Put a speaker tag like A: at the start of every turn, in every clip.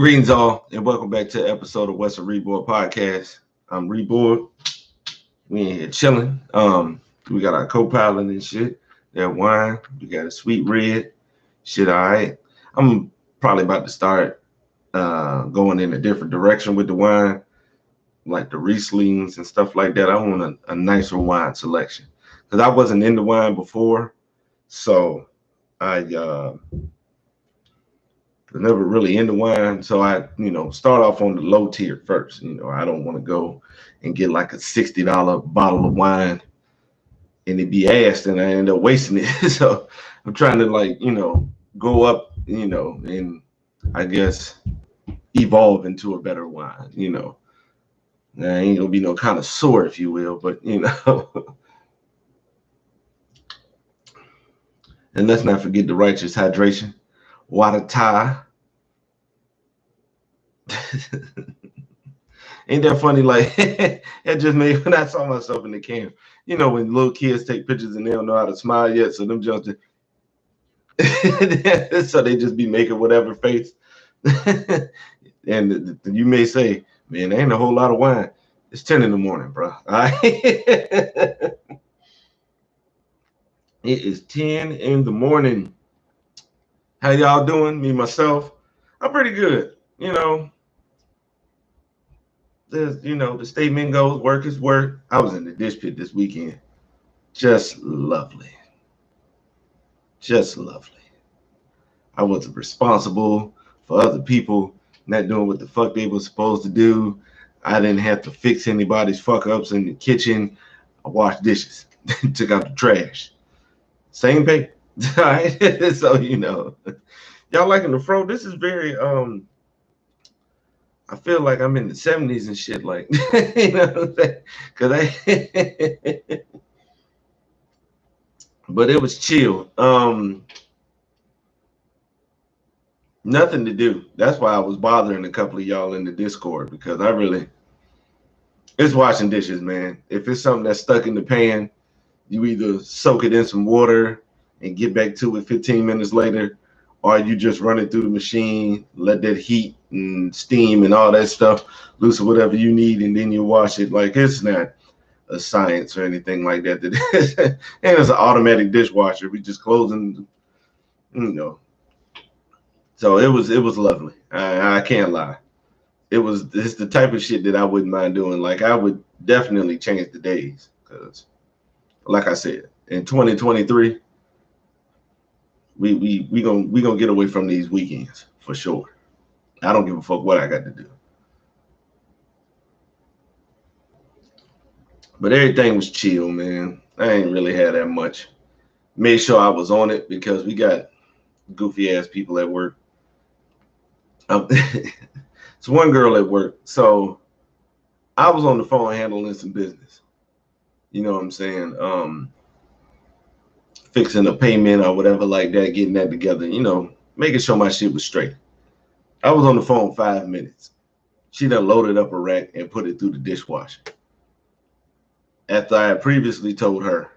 A: Greetings all, and welcome back to an episode of What's a reborG podcast. I'm reborG. We in here chilling. We got our co-pilot and shit. That wine. We got a sweet red. Shit, all right. I'm probably about to start going in a different direction with the wine, like the Rieslings and stuff like that. I want a nicer wine selection because I wasn't into wine before, so I never really into wine, so I, start off on the low tier first. I don't want to go and get like a $60 bottle of wine and it be ass, and I end up wasting it. So I'm trying to go up, and I guess evolve into a better wine. I ain't gonna be no kind of sore, if you will, but and let's not forget the righteous hydration, water tie. Ain't that funny? Like it just made when I saw myself in the camera. When little kids take pictures and they don't know how to smile yet, so them just so they just be making whatever face. And you may say, "Man, there ain't a whole lot of wine." It's 10 in the morning, bro. All right? It is 10 in the morning. How y'all doing? Me, myself, I'm pretty good. The statement goes, work is work. I was in the dish pit this weekend. Just lovely. Just lovely. I wasn't responsible for other people not doing what the fuck they were supposed to do. I didn't have to fix anybody's fuck ups in the kitchen. I washed dishes, took out the trash. Same pay. All right. So, y'all liking the fro? This is very, I feel like I'm in the 70s and shit, like, because but it was chill. Nothing to do. That's why I was bothering a couple of y'all in the Discord, because it's washing dishes, man. If it's something that's stuck in the pan, you either soak it in some water and get back to it 15 minutes later, or you just run it through the machine, let that heat and steam and all that stuff loosen whatever you need, and then you wash it. Like, it's not a science or anything like that. And it's an automatic dishwasher. We just closing, So it was lovely. I can't lie. It's the type of shit that I wouldn't mind doing. Like, I would definitely change the days, because, like I said, in 2023. We gonna get away from these weekends for sure. I don't give a fuck what I got to do. But everything was chill, man. I ain't really had that much. Made sure I was on it because we got goofy ass people at work. It's one girl at work. So I was on the phone handling some business. You know what I'm saying? Fixing a payment or whatever like that, getting that together, making sure my shit was straight. I was on the phone 5 minutes. She done loaded up a rack and put it through the dishwasher. After I had previously told her,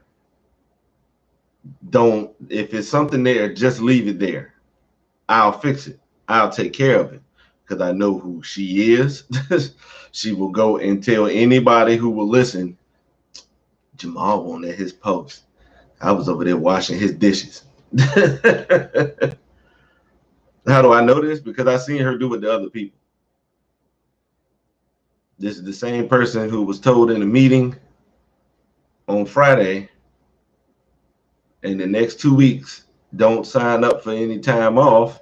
A: if it's something there, just leave it there. I'll fix it. I'll take care of it, because I know who she is. She will go and tell anybody who will listen, Jamal won't at his post. I was over there washing his dishes. How do I know this? Because I seen her do it to other people. This is the same person who was told in a meeting on Friday, in the next 2 weeks, don't sign up for any time off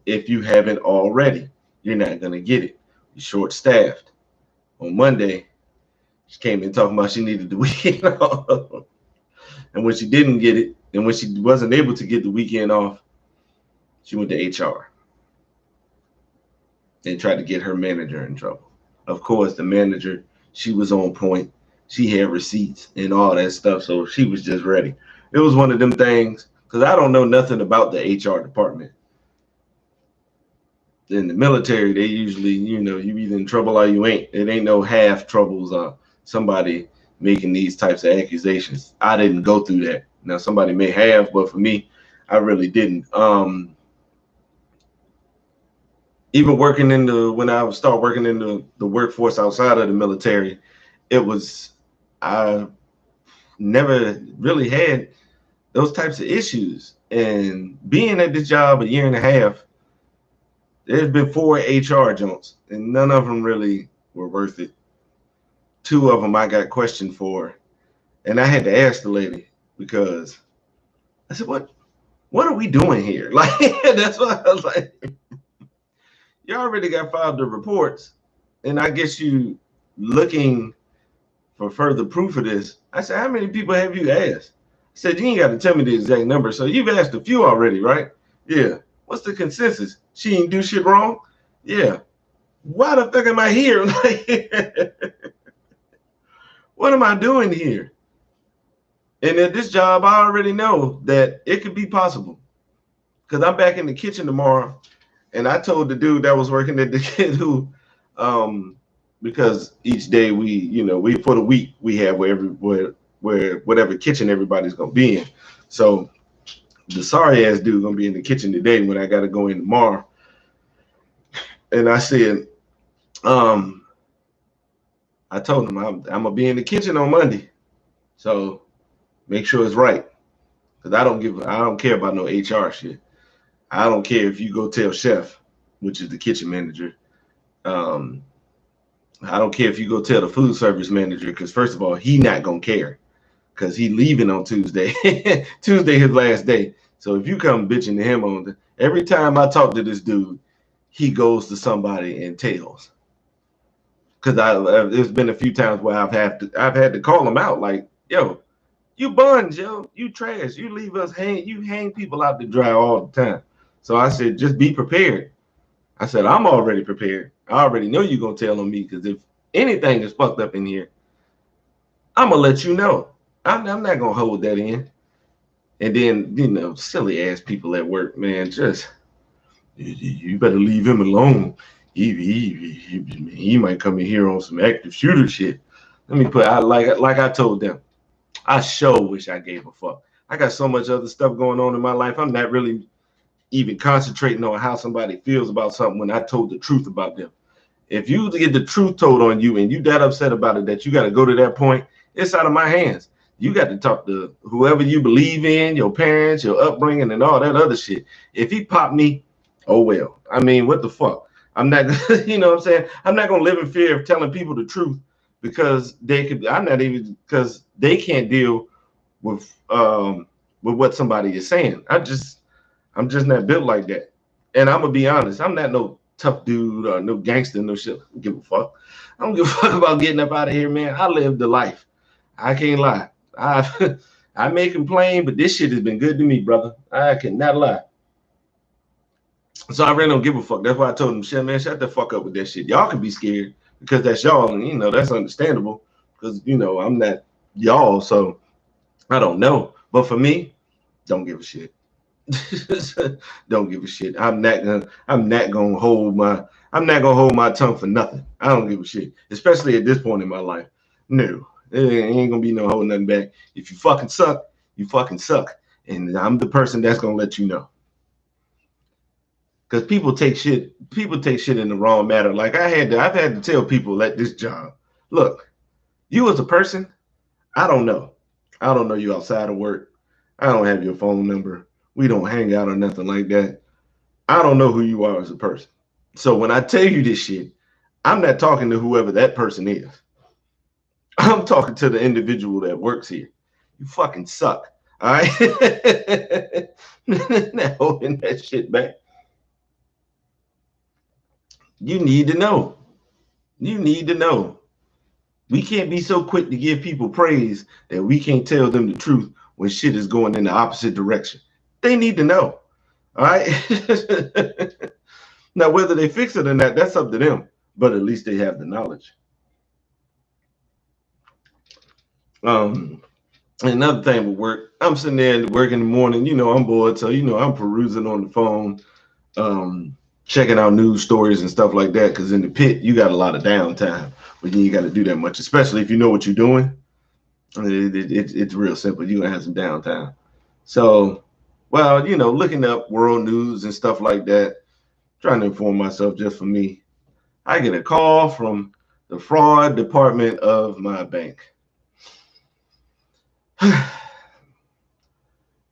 A: if you haven't already. You're not going to get it. You're short-staffed. On Monday, she came in talking about she needed the weekend off. And when she didn't get it, and when she wasn't able to get the weekend off, she went to HR and tried to get her manager in trouble. Of course, the manager, she was on point. She had receipts and all that stuff, so she was just ready. It was one of them things, because I don't know nothing about the HR department. In the military, they usually, you either in trouble or you ain't. It ain't no half troubles or somebody making these types of accusations. I didn't go through that. Now, somebody may have, but for me, I really didn't. even working in the when I start working in the workforce outside of the military, it was I never really had those types of issues. And being at this job a year and a half, there's been 4 HR jumps, and none of them really were worth it. 2 of them I got questioned for, and I had to ask the lady because I said, What are we doing here?" Like that's why I was like, "You already got filed the reports, and I guess you looking for further proof of this." I said, "How many people have you asked?" I said, "You ain't got to tell me the exact number. So you've asked a few already, right?" "Yeah." "What's the consensus? She ain't do shit wrong?" "Yeah." "Why the fuck am I here?" Like, what am I doing here? And at this job, I already know that it could be possible because I'm back in the kitchen tomorrow. And I told the dude that was working at the kid who, because each day we for the week we have where whatever kitchen everybody's gonna be in. So the sorry ass dude gonna be in the kitchen today when I gotta go in tomorrow. And I said, um, I told him I'm gonna be in the kitchen on Monday, so make sure it's right. Cause I don't care about no HR shit. I don't care if you go tell chef, which is the kitchen manager. Um, I don't care if you go tell the food service manager, because first of all, he not gonna care, because he leaving on Tuesday. Tuesday his last day. So if you come bitching to him every time I talk to this dude, he goes to somebody and tells. Because there's been a few times where I've had to call him out, like, "Yo, you buns, yo, you trash, you leave us you hang people out to dry all the time." So I said, just be prepared. I said, I'm already prepared. I already know you're gonna tell on me, because if anything is fucked up in here, I'm gonna let you know. I'm not gonna hold that in. And then, silly ass people at work, man, just you better leave him alone. He might come in here on some active shooter shit. Let me put I like I told them. I sure wish I gave a fuck. I got so much other stuff going on in my life. I'm not really even concentrating on how somebody feels about something when I told the truth about them. If you get the truth told on you and you that upset about it that you got to go to that point, it's out of my hands. You got to talk to whoever you believe in, your parents, your upbringing, and all that other shit. If he popped me, oh well. I mean, what the fuck? I'm not, you know what I'm saying? I'm not gonna live in fear of telling people the truth, because they could. I'm not even, because they can't deal with what somebody is saying. I'm just not built like that. And I'm gonna be honest, I'm not no tough dude or no gangster, no shit. I don't give a fuck. I don't give a fuck about getting up out of here, man. I lived the life. I can't lie. I I may complain, but this shit has been good to me, brother. I cannot lie. So I really don't give a fuck. That's why I told him, shit, man, shut the fuck up with that shit. Y'all can be scared because that's y'all, and that's understandable. Because I'm not y'all, so I don't know. But for me, don't give a shit. Don't give a shit. I'm not gonna hold my tongue for nothing. I don't give a shit. Especially at this point in my life. No. It ain't gonna be no holding nothing back. If you fucking suck, you fucking suck. And I'm the person that's gonna let you know. Because people take shit in the wrong manner. Like I've had to tell people at this job, look, you as a person, I don't know. I don't know you outside of work. I don't have your phone number. We don't hang out or nothing like that. I don't know who you are as a person. So when I tell you this shit, I'm not talking to whoever that person is. I'm talking to the individual that works here. You fucking suck. All right. Not holding that shit back. You need to know. You need to know. We can't be so quick to give people praise that we can't tell them the truth when shit is going in the opposite direction. They need to know. All right. Now, whether they fix it or not, that's up to them. But at least they have the knowledge. Another thing with work, I'm sitting there working in the morning. I'm bored, so I'm perusing on the phone, checking out news stories and stuff like that. Because in the pit, you got a lot of downtime, but you ain't got to do that much, especially if you know what you're doing. It's real simple. You're gonna have some downtime. So, well, looking up world news and stuff like that. trying to inform myself just for me. I get a call from the fraud department of my bank.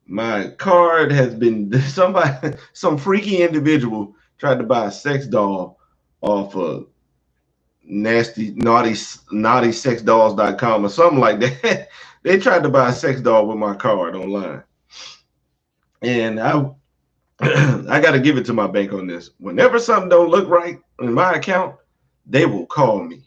A: My card has been some freaky individual tried to buy a sex doll off of naughty sexdolls.com or something like that. They tried to buy a sex doll with my card online. And I got to give it to my bank on this. Whenever something don't look right in my account, they will call me.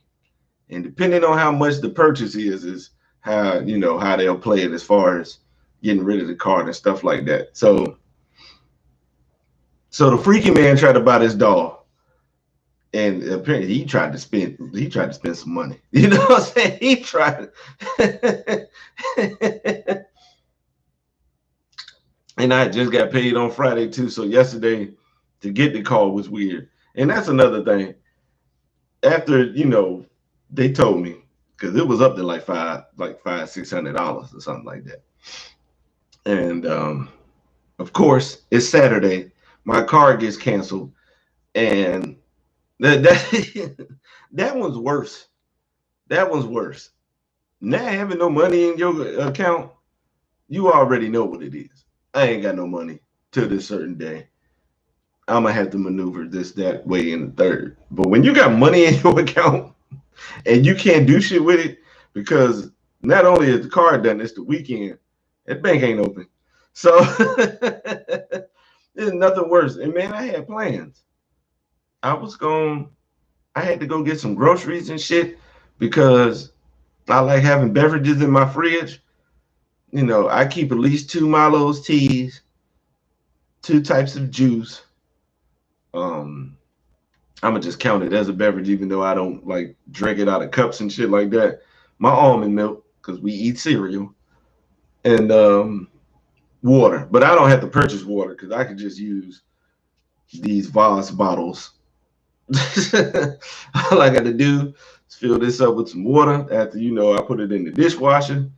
A: And depending on how much the purchase is how, how they'll play it as far as getting rid of the card and stuff like that. So the freaky man tried to buy this doll. And apparently he tried to spend some money. You know what I'm saying? He tried. And I just got paid on Friday too. So yesterday to get the call was weird. And that's another thing. After, they told me, because it was up to like $600 or something like that. And of course, it's Saturday. My card gets canceled. And that one's worse. That one's worse. Not having no money in your account, you already know what it is. I ain't got no money till this certain day. I'm gonna have to maneuver this, that, way, in the third. But when you got money in your account and you can't do shit with it, because not only is the card done, it's the weekend, that bank ain't open. So there's nothing worse. And man, I had plans. I had to go get some groceries and shit because I like having beverages in my fridge. I keep at least 2 Milo's teas, 2 types of juice. I'm gonna just count it as a beverage, even though I don't like drink it out of cups and shit like that. My almond milk, because we eat cereal, and water. But I don't have to purchase water because I could just use these Voss bottles. All I got to do is fill this up with some water. After I put it in the dishwasher.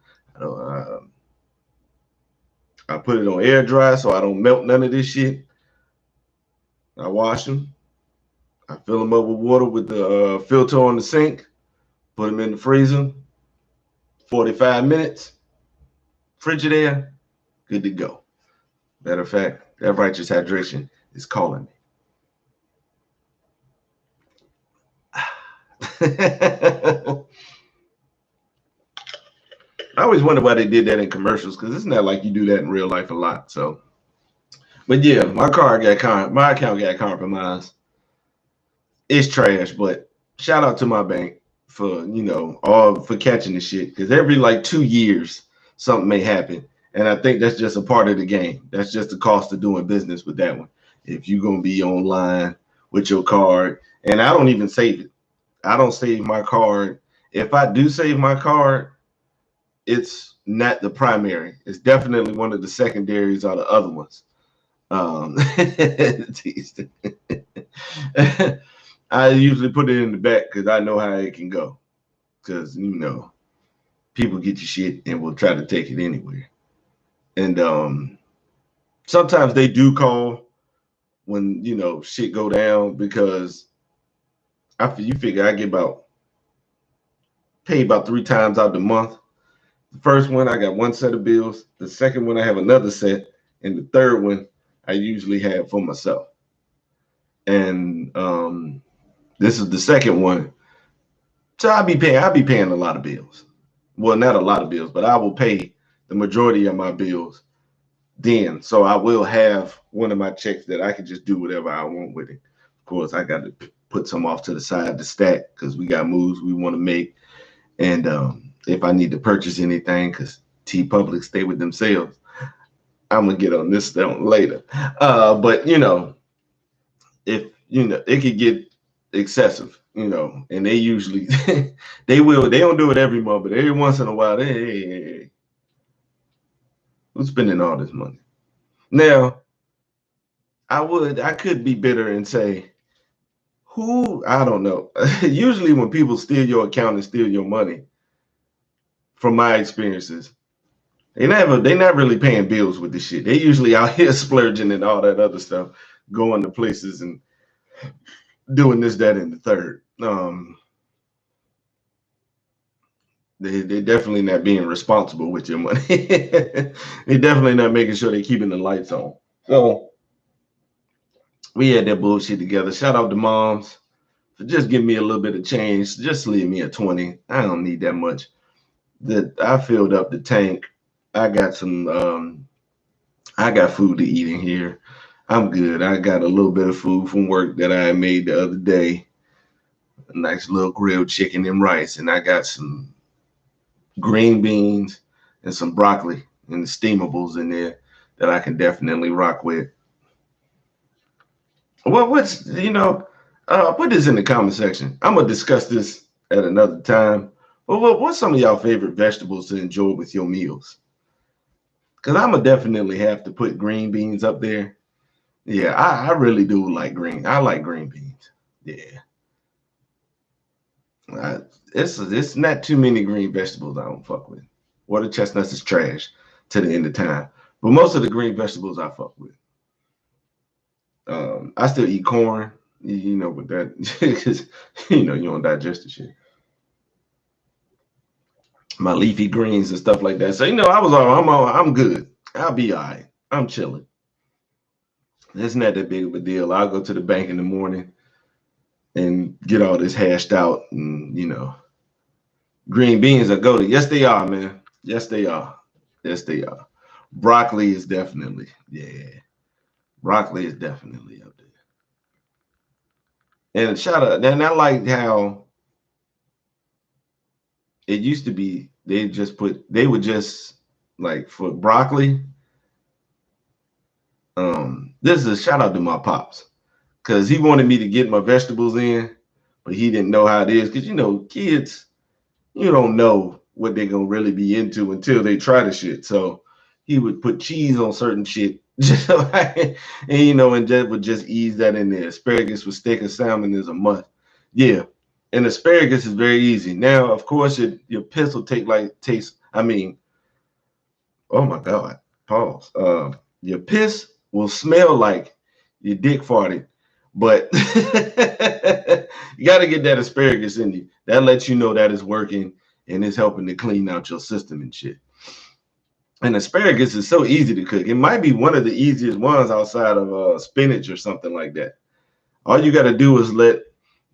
A: I put it on air dry so I don't melt none of this shit. I wash them. I fill them up with water with the filter on the sink. Put them in the freezer. 45 minutes. Frigidaire. Good to go. Matter of fact, that righteous hydration is calling me. I always wonder why they did that in commercials, because it's not like you do that in real life a lot. So, but yeah, my account got compromised. It's trash, but shout out to my bank for for catching the shit, because every like 2 years something may happen, and I think that's just a part of the game. That's just the cost of doing business with that one. If you're gonna be online with your card, and I don't even save it. I don't save my card. If I do save my card, it's not the primary. It's definitely one of the secondaries or the other ones. I usually put it in the back because I know how it can go. Because people get your shit and will try to take it anywhere. And sometimes they do call when shit go down, because you figure I get paid about 3 times out the month. The first one, I got 1 set of bills. The second one, I have another set. And the third one, I usually have for myself. And this is the second one. So I'll be paying a lot of bills. Well, not a lot of bills, but I will pay the majority of my bills then. So I will have one of my checks that I can just do whatever I want with it. Of course, I got to put some off to the side to stack, because we got moves we want to make. And if I need to purchase anything, because T-Public stay with themselves, I'm gonna get on this later. But if it could get excessive, and they usually they don't do it every month, but every once in a while, hey, who's spending all this money? Now, I could be bitter and say, I don't know. Usually when people steal your account and steal your money, from my experiences, they're not really paying bills with this shit. They usually out here splurging and all that other stuff, going to places and doing this, that, and the third. They're definitely not being responsible with your money. They're definitely not making sure they're keeping the lights on. So we had that bullshit together. Shout out to moms for just giving me a little bit of change. Just leave me at 20. I don't need that much. That I filled up the tank. I got some I got food to eat in here. I'm good. I got a little bit of food from work that I made the other day. A nice little grilled chicken and rice. And I got some green beans and some broccoli and the steamables in there that I can definitely rock with. Well, put this in the comment section. I'm gonna discuss this at another time. Well, what's some of y'all favorite vegetables to enjoy with your meals? Because I'm gonna definitely have to put green beans up there. Yeah, I really do like green. I like green beans. Yeah, I, it's not too many green vegetables I don't fuck with. Water chestnuts is trash to the end of time, but most of the green vegetables I fuck with. I still eat corn, with that because you don't digest the shit. My leafy greens and stuff like that. So I'm good. I'll be all right. I'm chilling. It's not that big of a deal. I'll go to the bank in the morning and get all this hashed out, and green beans are go to. Yes, they are, man. Yes, they are. Yes, they are. Broccoli is definitely, yeah. Broccoli is definitely up there. And shout out, and I like how it used to be. They would just like for broccoli. This is a shout out to my pops because he wanted me to get my vegetables in, but he didn't know how it is because kids, you don't know what they're gonna really be into until they try the shit. So he would put cheese on certain shit, just like, and that would just ease that in there. Asparagus with steak and salmon is a must. Yeah, and asparagus is very easy. Now, of course, your piss will taste. I mean, oh my god, pause. Your piss will smell like your dick farted, but you got to get that asparagus in you. That lets you know that it's working and it's helping to clean out your system and shit. And asparagus is so easy to cook. It might be one of the easiest ones outside of spinach or something like that. All you got to do is let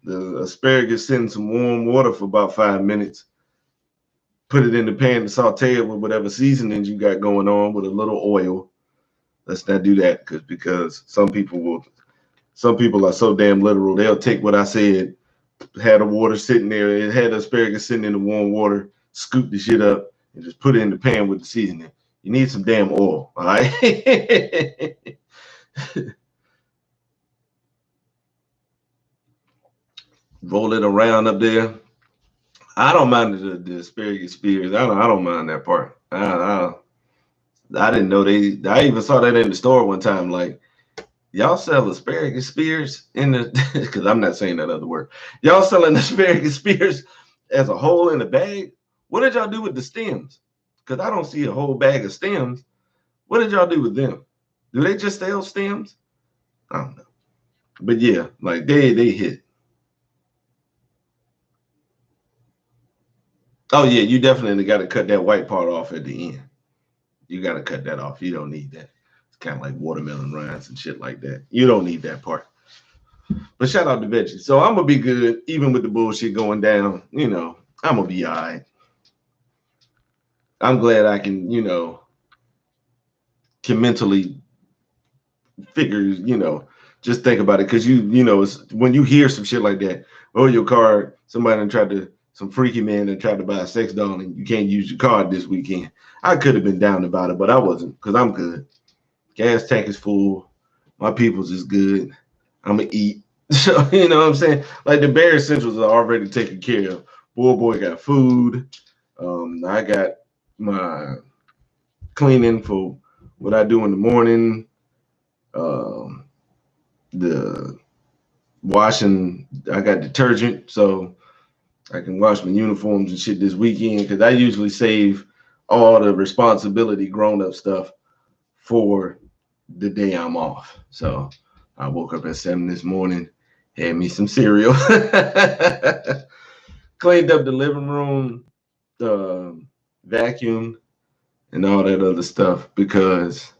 A: the asparagus sit in some warm water for about 5 minutes. Put it in the pan and saute it with whatever seasonings you got going on with a little oil. Let's not do that because some people are so damn literal. They'll take what I said, had the water sitting there, it had the asparagus sitting in the warm water, scoop the shit up, and just put it in the pan with the seasoning. You need some damn oil, all right? Roll it around up there. I don't mind the asparagus spears. I don't mind that part. I didn't know I even saw that in the store one time. Like, y'all sell asparagus spears in the because I'm not saying that other word. Y'all selling asparagus spears as a whole in a bag? What did y'all do with the stems? Because I don't see a whole bag of stems. What did y'all do with them? Do they just sell stems? I don't know. But yeah, like they hit. Oh yeah, you definitely got to cut that white part off at the end. You got to cut that off. You don't need that. It's kind of like watermelon rinds and shit like that. You don't need that part. But shout out to veggies. So I'm gonna be good, even with the bullshit going down. I'm gonna be all right. I'm glad I can mentally figure, just think about it. Cause it's, when you hear some shit like that, oh, your card, some freaky man that tried to buy a sex doll and you can't use your card this weekend. I could have been down about it, but I wasn't because I'm good. Gas tank is full. My people's is good. I'm gonna eat. So you know what I'm saying? Like the bare essentials are already taken care of. Boy got food. I got my cleaning for what I do in the morning. Um, the washing, I got detergent, so I can wash my uniforms and shit this weekend because I usually save all the responsibility, grown up stuff for the day I'm off. So I woke up at 7 this morning Had me some cereal. Cleaned up the living room, vacuumed, and all that other stuff because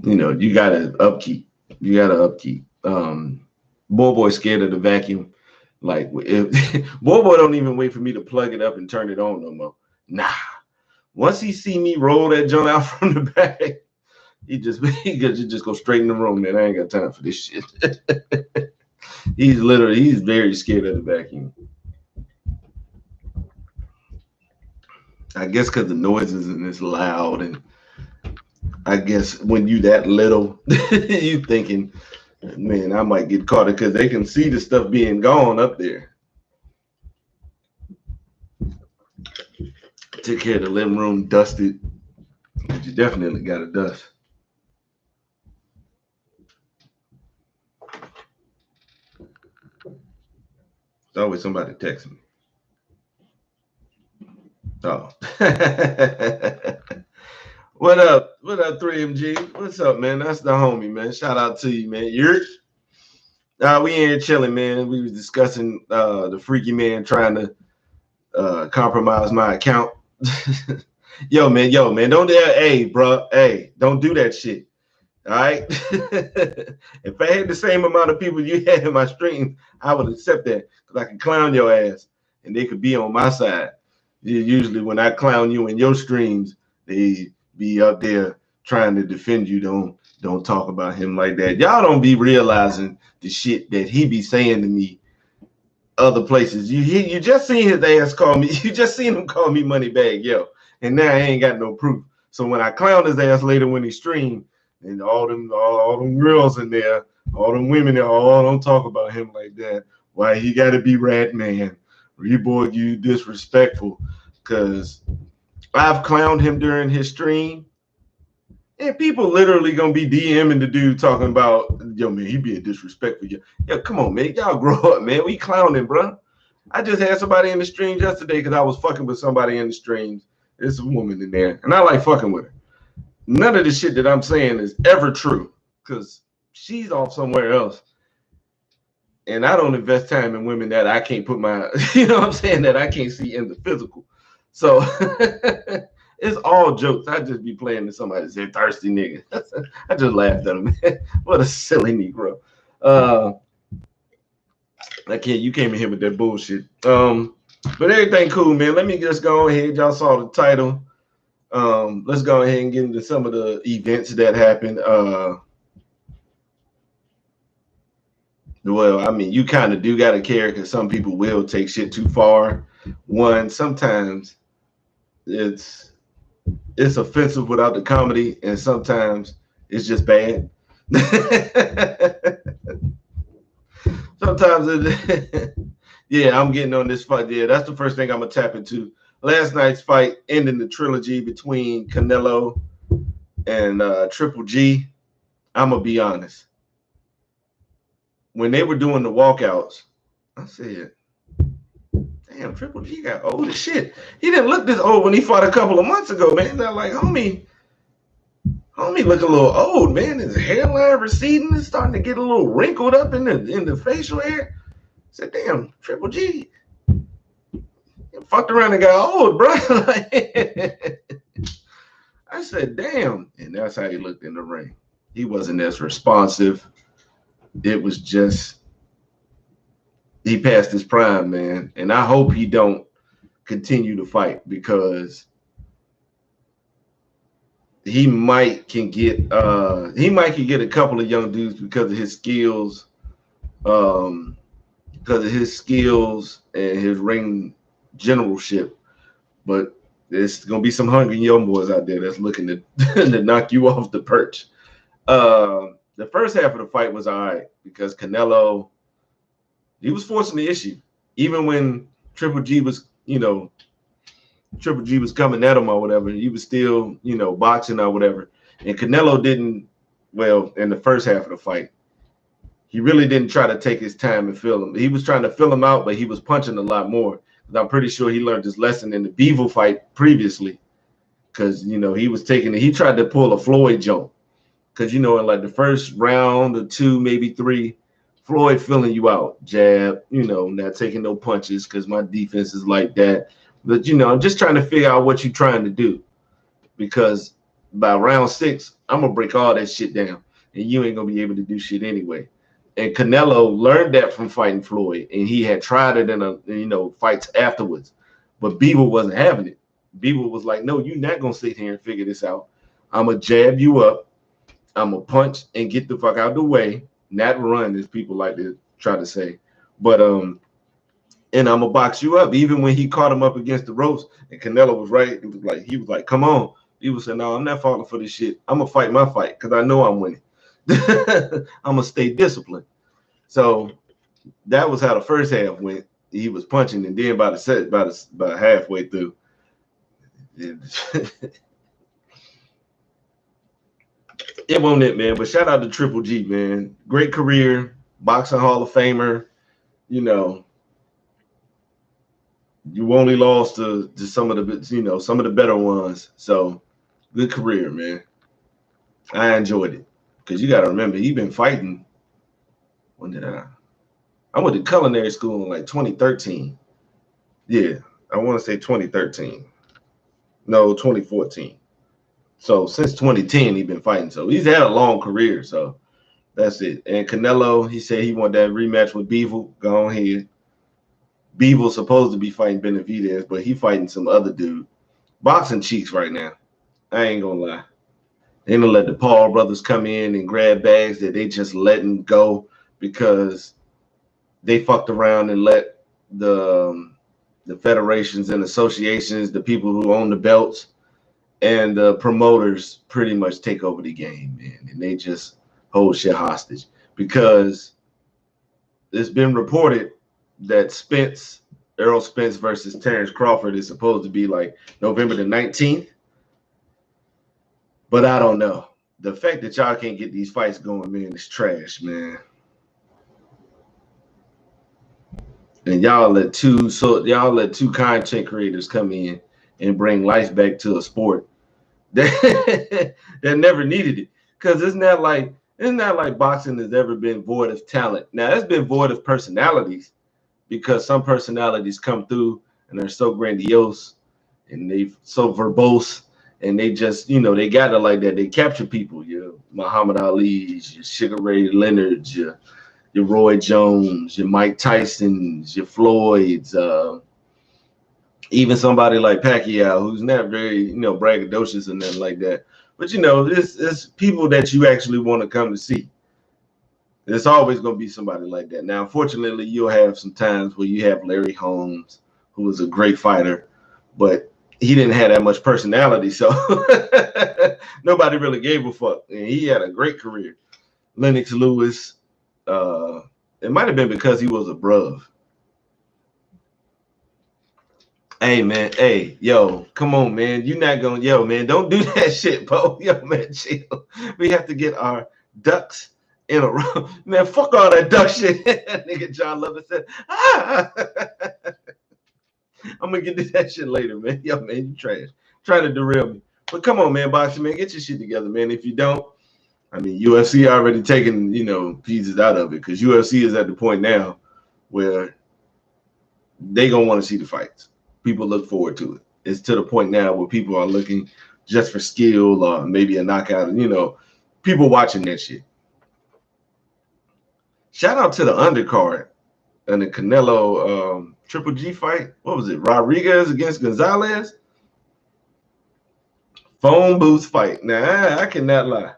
A: you gotta upkeep. You gotta upkeep. Boy's scared of the vacuum. Like if boy don't even wait for me to plug it up and turn it on no more. Nah. Once he see me roll that joint out from the back, he just go straight in the room, man. I ain't got time for this shit. He's very scared of the vacuum. I guess because the noise isn't as loud, and I guess when you that little, you thinking, man, I might get caught because they can see the stuff being gone up there. Took care of the living room, dusted. But you definitely got to dust. There's always somebody texting me. Oh. What up? What up, 3MG? What's up, man? That's the homie, man. Shout out to you, man. We in here chilling, man. We was discussing the freaky man trying to compromise my account. Yo, man, don't don't do that shit. All right. If I had the same amount of people you had in my stream, I would accept that because I can clown your ass and they could be on my side. Usually when I clown you in your streams, they be up there trying to defend you. Don't talk about him like that. Y'all don't be realizing the shit that he be saying to me other places. You just seen his ass call me. You just seen him call me Moneybag Yo, and now I ain't got no proof. So when I clown his ass later when he stream, and all them girls in there, all them women there, don't talk about him like that. Why he got to be rat man? reborG, you disrespectful. Because I've clowned him during his stream, and people literally gonna be DMing the dude talking about, yo, man, he being disrespectful. Yo, come on, man, y'all grow up, man. We clowning, bro. I just had somebody in the stream yesterday because I was fucking with somebody in the streams. There's a woman in there, and I like fucking with her. None of the shit that I'm saying is ever true because she's off somewhere else. And I don't invest time in women that I can't put my, that I can't see in the physical. So it's all jokes. I just be playing to somebody that said thirsty nigga. I just laughed at him. What a silly Negro. You came in here with that bullshit. But everything cool, man. Let me just go ahead. Y'all saw the title. Let's go ahead and get into some of the events that happened. Well, I mean, you kind of do got to care because some people will take shit too far. One, sometimes it's offensive without the comedy, and sometimes it's just bad. Sometimes yeah, I'm getting on this fight. Yeah, that's the first thing I'm gonna tap into. Last night's fight ending the trilogy between Canelo and Triple G. I'm gonna be honest. When they were doing the walkouts, I said, damn, Triple G got old as shit. He didn't look this old when he fought a couple of months ago, man. They're like, homie look a little old, man. His hairline receding, it's starting to get a little wrinkled up in the facial hair. I said, damn, Triple G fucked around and got old, bro. I said, damn. And that's how he looked in the ring. He wasn't as responsive. It was just, he passed his prime, man. And I hope he don't continue to fight because he might can get a couple of young dudes because of his skills, and his ring generalship. But there's gonna be some hungry young boys out there that's looking to knock you off the perch. The first half of the fight was all right because Canelo, he was forcing the issue. Even when Triple G was coming at him or whatever, he was still, boxing or whatever. And Canelo didn't, in the first half of the fight, he really didn't try to take his time and fill him. He was trying to fill him out, but he was punching a lot more. I'm pretty sure he learned his lesson in the Bevel fight previously because, he tried to pull a Floyd jump. Because, in like the first round or two, maybe three, Floyd filling you out, jab, not taking no punches because my defense is like that. But I'm just trying to figure out what you're trying to do, because by round 6, I'm gonna break all that shit down, and you ain't gonna be able to do shit anyway. And Canelo learned that from fighting Floyd, and he had tried it in fights afterwards, but Bieber wasn't having it. Bieber was like, "No, you're not gonna sit here and figure this out. I'm gonna jab you up. I'm gonna punch and get the fuck out the way, not run, as people like to try to say. But and I'm gonna box you up." Even when he caught him up against the ropes, and Canelo was right, he was like, "Come on." He was saying, "No, I'm not falling for this shit. I'm gonna fight my fight because I know I'm winning. I'm gonna stay disciplined." So that was how the first half went. He was punching, and then by the set, about halfway through, it wasn't it, man. But shout out to Triple G, man. Great career, boxing Hall of Famer. You only lost to some of the better ones. So good career, man. I enjoyed it, because you got to remember, he been fighting. When did I went to culinary school in like 2013. Yeah, I want to say 2013. No, 2014. So since 2010, he's been fighting. So he's had a long career. So that's it. And Canelo, he said he wanted that rematch with Bivol. Go ahead. Bivol's supposed to be fighting Benavidez, but he fighting some other dude. Boxing cheeks right now. I ain't gonna lie. They don't let the Paul brothers come in and grab bags that they just letting go because they fucked around and let the federations and associations, the people who own the belts, and the promoters pretty much take over the game, man. And they just hold shit hostage, because it's been reported that Errol Spence versus Terrence Crawford is supposed to be like November the 19th. But I don't know. The fact that y'all can't get these fights going, man, is trash, man. And y'all let two content creators come in and bring life back to a sport that never needed it. Because it's not like boxing has ever been void of talent. Now, it's been void of personalities, because some personalities come through and they're so grandiose and they so verbose, and they just, they got it like that. They capture people. Your Muhammad Ali's, your Sugar Ray Leonard's, your Roy Jones, your Mike Tyson's, your Floyd's, even somebody like Pacquiao, who's not very, braggadocious and nothing like that. But, it's people that you actually want to come to see. There's always going to be somebody like that. Now, unfortunately, you'll have some times where you have Larry Holmes, who was a great fighter, but he didn't have that much personality, so nobody really gave a fuck. And he had a great career. Lennox Lewis, it might have been because he was a bruv. Hey, man. Hey, yo, come on, man. You're not going to, yo, man, don't do that shit, bro. Yo, man, chill. We have to get our ducks in a row. Man, fuck all that duck shit. Nigga John Lovett said, I'm going to get to that shit later, man. Yo, man, you trash. Trying to derail me. But come on, man, boxing, man. Get your shit together, man. If you don't, I mean, UFC already taking, pieces out of it, because UFC is at the point now where they going to want to see the fights. People look forward to it. It's to the point now where people are looking just for skill or maybe a knockout. People watching that shit. Shout out to the undercard and the Canelo Triple G fight. What was it? Rodriguez against Gonzalez? Phone booth fight. Now, I cannot lie.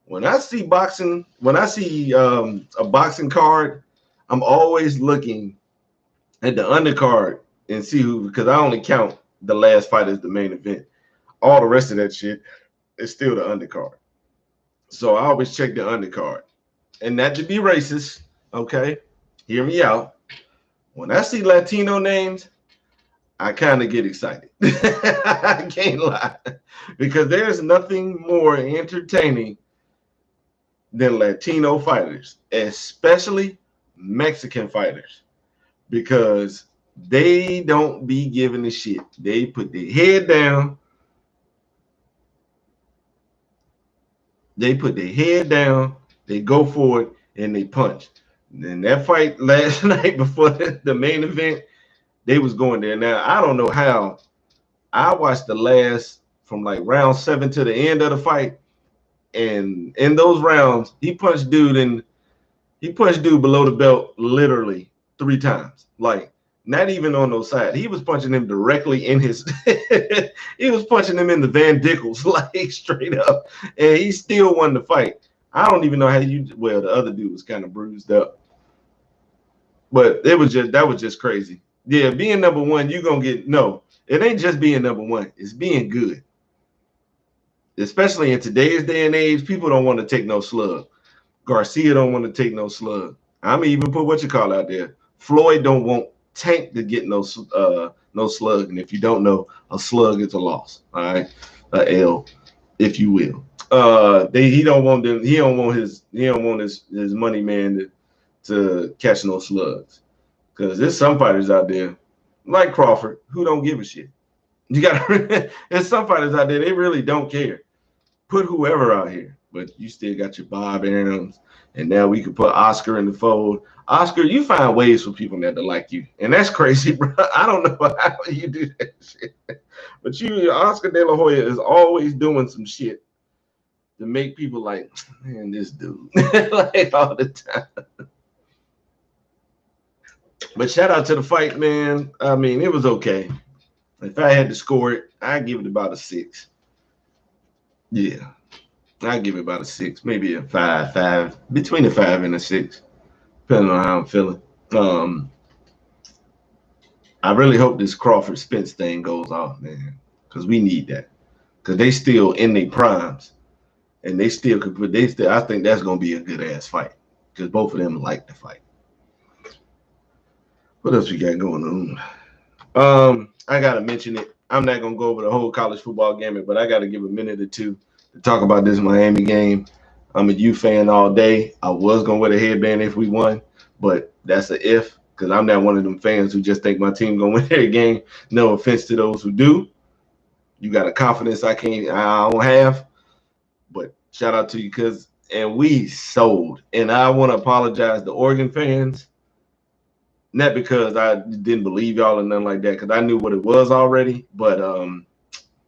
A: When I see boxing, a boxing card, I'm always looking at the undercard and see who, because I only count the last fight as the main event. All the rest of that shit is still the undercard. So I always check the undercard. And not to be racist, okay? Hear me out. When I see Latino names, I kind of get excited. I can't lie. Because there's nothing more entertaining than Latino fighters, especially Mexican fighters, because they don't be giving a shit. They put their head down. They go for it, and they punch. And that fight last night before the main event, they was going there. Now I don't know how. I watched the last from like round 7 to the end of the fight, and in those rounds, he punched dude below the belt literally 3 times. Like not even on those sides. He was punching him directly in his. He was punching him in the Van Dickles, like straight up, and he still won the fight. I don't even know how you. Well, the other dude was kind of bruised up, but that was just crazy. Yeah, being number one, you're gonna get no. It ain't just being number one, it's being good. Especially in today's day and age, people don't want to take no slug. Garcia don't want to take no slug. I'm even put what you call out there. Floyd don't want Tank to get no slug. And if you don't know, a slug is a loss. All right, a L, if you will. He don't want them. He don't want his money man to catch no slugs. Because there's some fighters out there like Crawford who don't give a shit. You got there's some fighters out there, they really don't care. Put whoever out here, but you still got your Bob Arams, and now we could put Oscar in the fold. Oscar, you find ways for people that to like you, and that's crazy, bro. I don't know how you do that shit, but Oscar De La Hoya is always doing some shit to make people like, man, this dude, like all the time. But shout out to the fight, man. I mean, it was okay. If I had to score it, I'd give it about a 6. Yeah, I'd give it about a 6, maybe a 5, between a 5 and a 6, depending on how I'm feeling. I really hope this Crawford Spence thing goes off, man, because we need that. Because they still in their primes, and they still could put. I think that's gonna be a good ass fight because both of them like to fight. What else we got going on? I gotta mention it. I'm not gonna go over the whole college football game, but I gotta give a minute or two to talk about this Miami game. I'm a U fan all day. I was gonna wear a headband if we won, but that's a if because I'm not one of them fans who just think my team gonna win their game. No offense to those who do. You got a confidence I don't have, but shout out to you and we sold. And I want to apologize to Oregon fans. Not because I didn't believe y'all or nothing like that, because I knew what it was already. But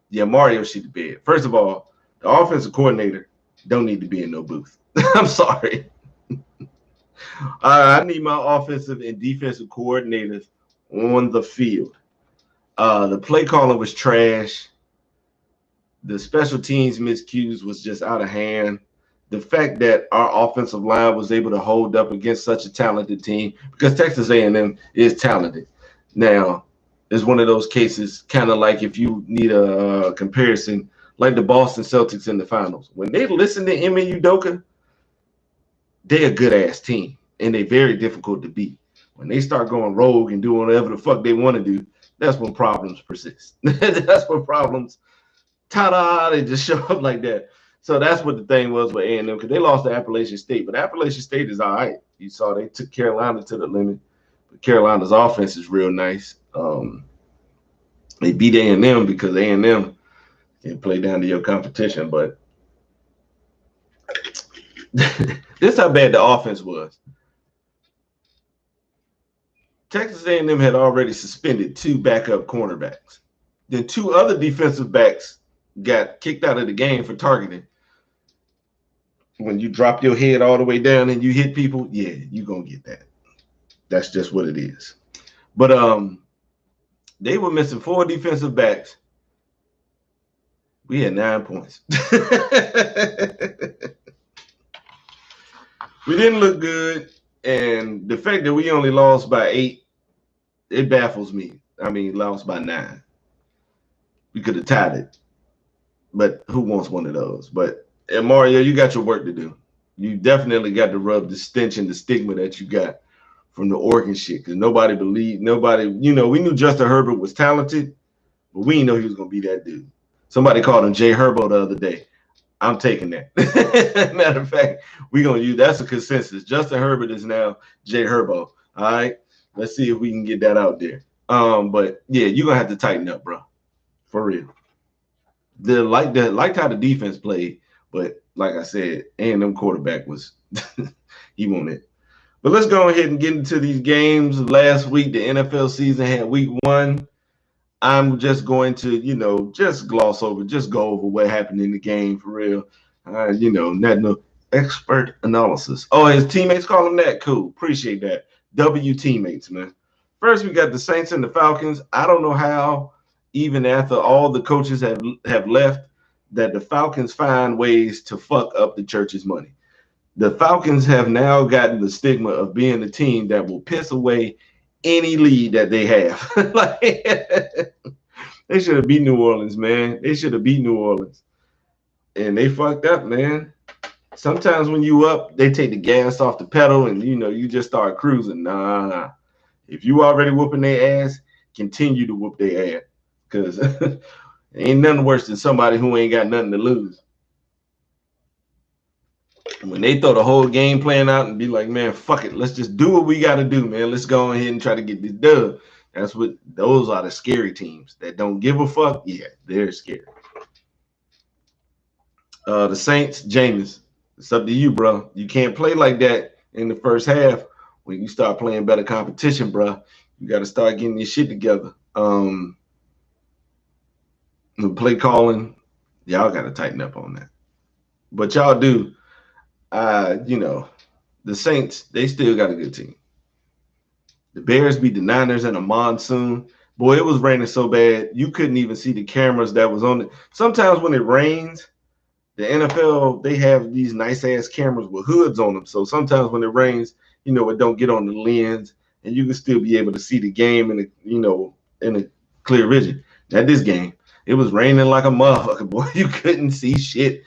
A: yeah, Mario shit the bed. First of all, the offensive coordinator don't need to be in no booth. I'm sorry. I need my offensive and defensive coordinators on the field. The play calling was trash. The special teams miscues was just out of hand. The fact that our offensive line was able to hold up against such a talented team, because Texas A&M is talented. Now, it's one of those cases, kind of like if you need a comparison, like the Boston Celtics in the finals. When they listen to Ime Udoka, they're a good-ass team, and they're very difficult to beat. When they start going rogue and doing whatever the fuck they want to do, that's when problems persist. That's when problems, ta-da, they just show up like that. So that's what the thing was with A&M, because they lost to Appalachian State. But Appalachian State is all right. You saw they took Carolina to the limit. But Carolina's offense is real nice. They beat A&M because A&M can play down to your competition. But this is how bad the offense was. Texas A&M had already suspended 2 backup cornerbacks. Then 2 other defensive backs got kicked out of the game for targeting. When you drop your head all the way down and you hit people, yeah, you're going to get that. That's just what it is. But they were missing 4 defensive backs. We had 9 points. We didn't look good. And the fact that we only lost by 8, it baffles me. I mean, lost by 9. We could have tied it. But who wants one of those? But and Mario, you got your work to do. You definitely got to rub the stench and the stigma that you got from the Oregon shit. Because nobody, we knew Justin Herbert was talented, but we didn't know he was going to be that dude. Somebody called him Jay Herbo the other day. I'm taking that. Matter of fact, we're going to use, that's a consensus. Justin Herbert is now Jay Herbo. All right? Let's see if we can get that out there. But yeah, you're going to have to tighten up, bro. For real. Liked how the defense played, but like I said, A&M quarterback was he wanted. But let's go ahead and get into these games. Last week, the NFL season had week 1. I'm just going to, just gloss over, just go over what happened in the game for real. Not no expert analysis. Oh, his teammates call him that? Cool. Appreciate that. W teammates, man. First, we got the Saints and the Falcons. I don't know how, even after all the coaches have left, that the Falcons find ways to fuck up the church's money. The Falcons have now gotten the stigma of being a team that will piss away any lead that they have. They should have beat New Orleans, man. They should have beat New Orleans. And they fucked up, man. Sometimes when you up, they take the gas off the pedal and, you just start cruising. Nah. If you already whooping their ass, continue to whoop their ass. Because ain't nothing worse than somebody who ain't got nothing to lose. When they throw the whole game plan out and be like, man, fuck it. Let's just do what we got to do, man. Let's go ahead and try to get this done. Those are the scary teams that don't give a fuck. Yeah, they're scary. The Saints, Jameis, it's up to you, bro. You can't play like that in the first half. When you start playing better competition, bro, you got to start getting your shit together. The play calling, y'all got to tighten up on that. But y'all do. The Saints, they still got a good team. The Bears beat the Niners in a monsoon. Boy, it was raining so bad, you couldn't even see the cameras that was on it. Sometimes when it rains, the NFL, they have these nice-ass cameras with hoods on them. So sometimes when it rains, it don't get on the lens, and you can still be able to see the game in a clear vision. At this game, it was raining like a motherfucker, boy. You couldn't see shit.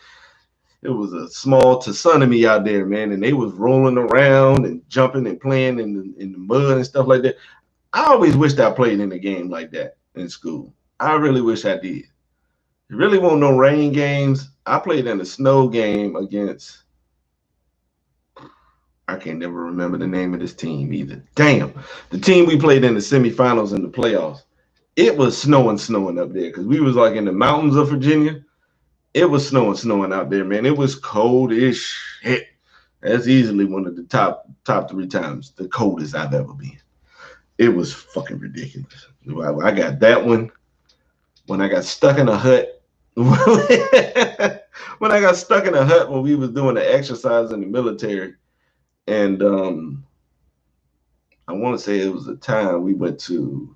A: It was a small tsunami out there, man, and they was rolling around and jumping and playing in the mud and stuff like that. I always wished I played in a game like that in school. I really wish I did. You really want no rain games? I played in a snow game against, I can't never remember the name of this team either. Damn. The team we played in the semifinals and the playoffs. It was snowing up there because we was like in the mountains of Virginia. It was snowing out there, man. It was cold as shit. That's easily one of the top 3 times the coldest I've ever been. It was fucking ridiculous. I got that one. When I got stuck in a hut. When I got stuck in a hut when we was doing the exercise in the military. And I want to say it was a time we went to,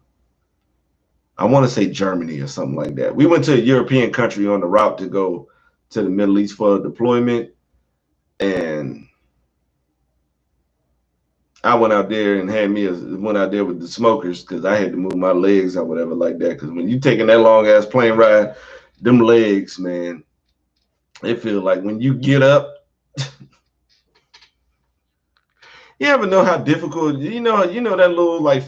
A: I want to say Germany or something like that. We went to a European country on the route to go to the Middle East for a deployment. And I went out there and went out there with the smokers because I had to move my legs or whatever like that. Because when you taking that long ass plane ride, them legs, man, they feel like when you get up. You ever know how difficult, that little like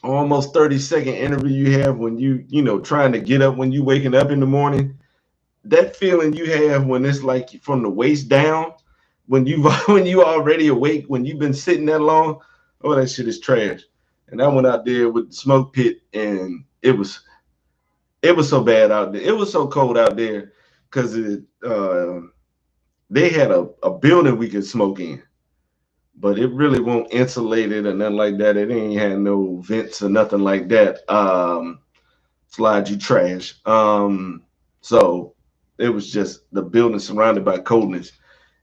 A: almost 30-second interview you have when you trying to get up when you waking up in the morning? That feeling you have when it's like from the waist down, when you already awake, when you've been sitting that long, oh, that shit is trash. And I went out there with the smoke pit, and it was so bad out there. It was so cold out there because they had a building we could smoke in. But it really won't insulate it or nothing like that. It ain't had no vents or nothing like that. Slide you trash. So it was just the building surrounded by coldness.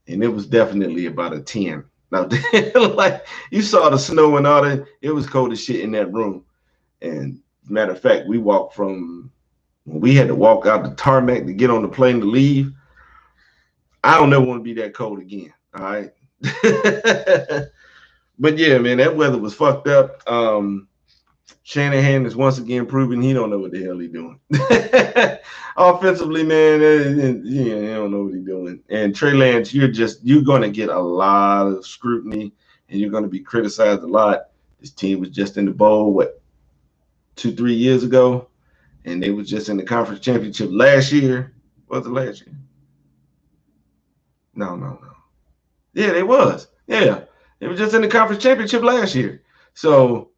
A: And it was definitely about a 10. Now, like you saw the snow and all that, it was cold as shit in that room. And matter of fact, we had to walk out the tarmac to get on the plane to leave. I don't ever want to be that cold again. All right. But yeah, man, that weather was fucked up. Shanahan is once again proving he don't know what the hell he's doing. Offensively, man, he don't know what he's doing. And Trey Lance, you're going to get a lot of scrutiny, and you're going to be criticized a lot. This team was just in the bowl, 2-3 years ago, and they was just in the conference championship last year. Was it last year? No. Yeah, they was. Yeah, they were just in the conference championship last year. So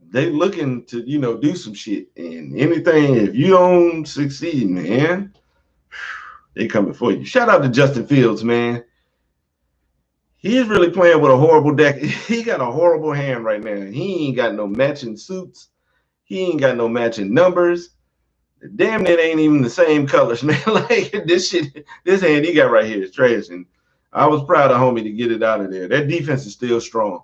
A: they looking to, do some shit. And anything, if you don't succeed, man, they coming for you. Shout out to Justin Fields, man. He's really playing with a horrible deck. He got a horrible hand right now. He ain't got no matching suits. He ain't got no matching numbers. Damn, it ain't even the same colors, man. Like this shit, this hand he got right here is trash. And I was proud of homie to get it out of there. That defense is still strong.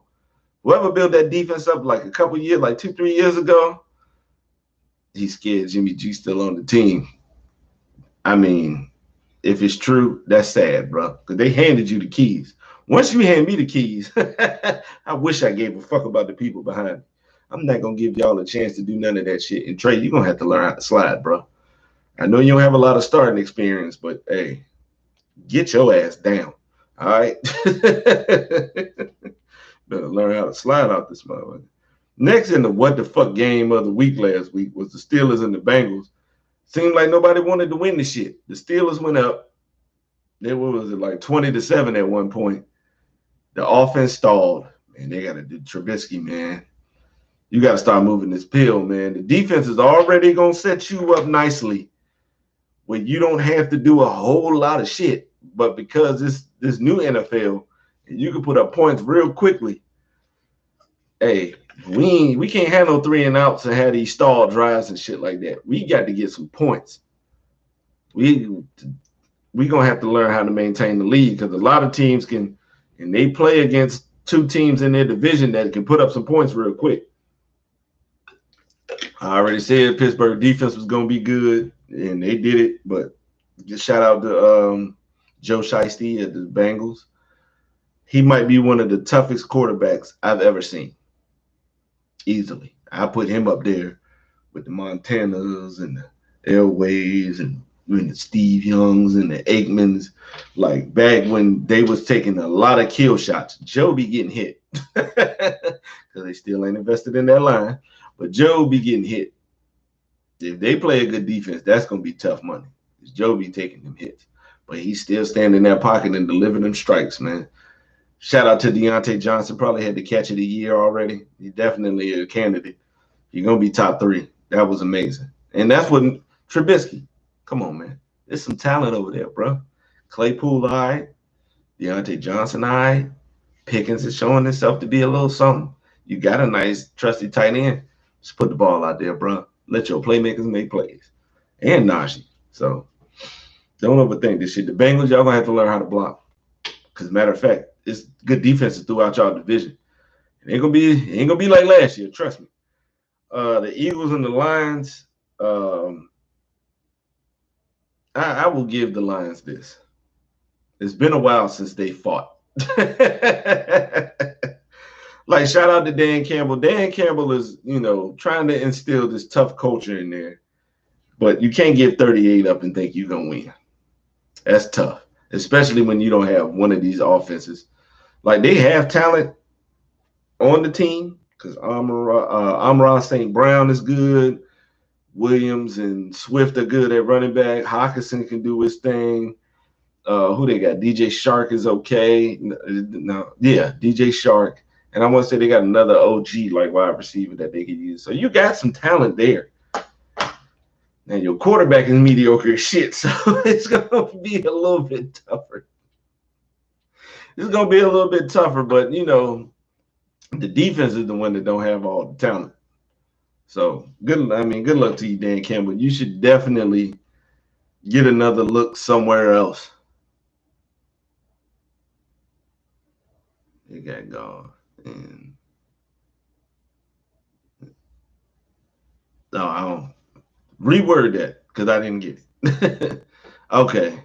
A: Whoever built that defense up like a couple years, like 2-3 years ago, he's scared Jimmy G still on the team. I mean, if it's true, that's sad, bro. Because they handed you the keys. Once you hand me the keys, I wish I gave a fuck about the people behind me. I'm not gonna give y'all a chance to do none of that shit. And Trey, you're gonna have to learn how to slide, bro. I know you don't have a lot of starting experience, but hey, get your ass down. All right. Better learn how to slide out this motherfucker. Next in the what the fuck game of the week last week was the Steelers and the Bengals. Seemed like nobody wanted to win the shit. The Steelers went up. There was it like 20-7 at one point. The offense stalled. Man, they got to do Trubisky, man. You got to start moving this pill, man. The defense is already going to set you up nicely where you don't have to do a whole lot of shit. But because this new NFL, and you can put up points real quickly, hey, we can't have no 3 and outs and have these stall drives and shit like that. We got to get some points. We gonna have to learn how to maintain the lead because a lot of teams can, and they play against 2 teams in their division that can put up some points real quick. I already said Pittsburgh defense was gonna be good, and they did it. But just shout out to Joe Shiesty at the Bengals. He might be one of the toughest quarterbacks I've ever seen. Easily. I put him up there with the Montanas and the Elways and the Steve Youngs and the Aikmans. Like back when they was taking a lot of kill shots. Joe be getting hit. Because they still ain't invested in that line. But Joe be getting hit. If they play a good defense, that's going to be tough money. Joe be taking them hits. But he's still standing in that pocket and delivering them strikes, man. Shout out to Deontay Johnson. Probably had the catch of the year already. He's definitely a candidate. You're going to be top 3. That was amazing. And that's what Trubisky. Come on, man. There's some talent over there, bro. Claypool, all right. Deontay Johnson, all right. Pickens is showing himself to be a little something. You got a nice, trusty tight end. Just put the ball out there, bro. Let your playmakers make plays. And Najee. So don't overthink this shit. The Bengals, y'all going to have to learn how to block. Because matter of fact, it's good defenses throughout y'all division. It ain't gonna be like last year, trust me. The Eagles and the Lions, I will give the Lions this. It's been a while since they fought. Like, shout out to Dan Campbell. Dan Campbell is, trying to instill this tough culture in there. But you can't give 38 up and think you're going to win. That's tough, especially when you don't have one of these offenses. Like, they have talent on the team because Amon St. Brown is good. Williams and Swift are good at running back. Hawkinson can do his thing. Who they got? DJ Shark is okay. DJ Shark. And I want to say they got another OG like wide receiver that they could use. So you got some talent there. And your quarterback is mediocre as shit, so it's going to be a little bit tougher. It's going to be a little bit tougher, but, the defense is the one that don't have all the talent. So, good luck to you, Dan Campbell. You should definitely get another look somewhere else. It got gone. And no, I don't. Reword that because I didn't get it. Okay.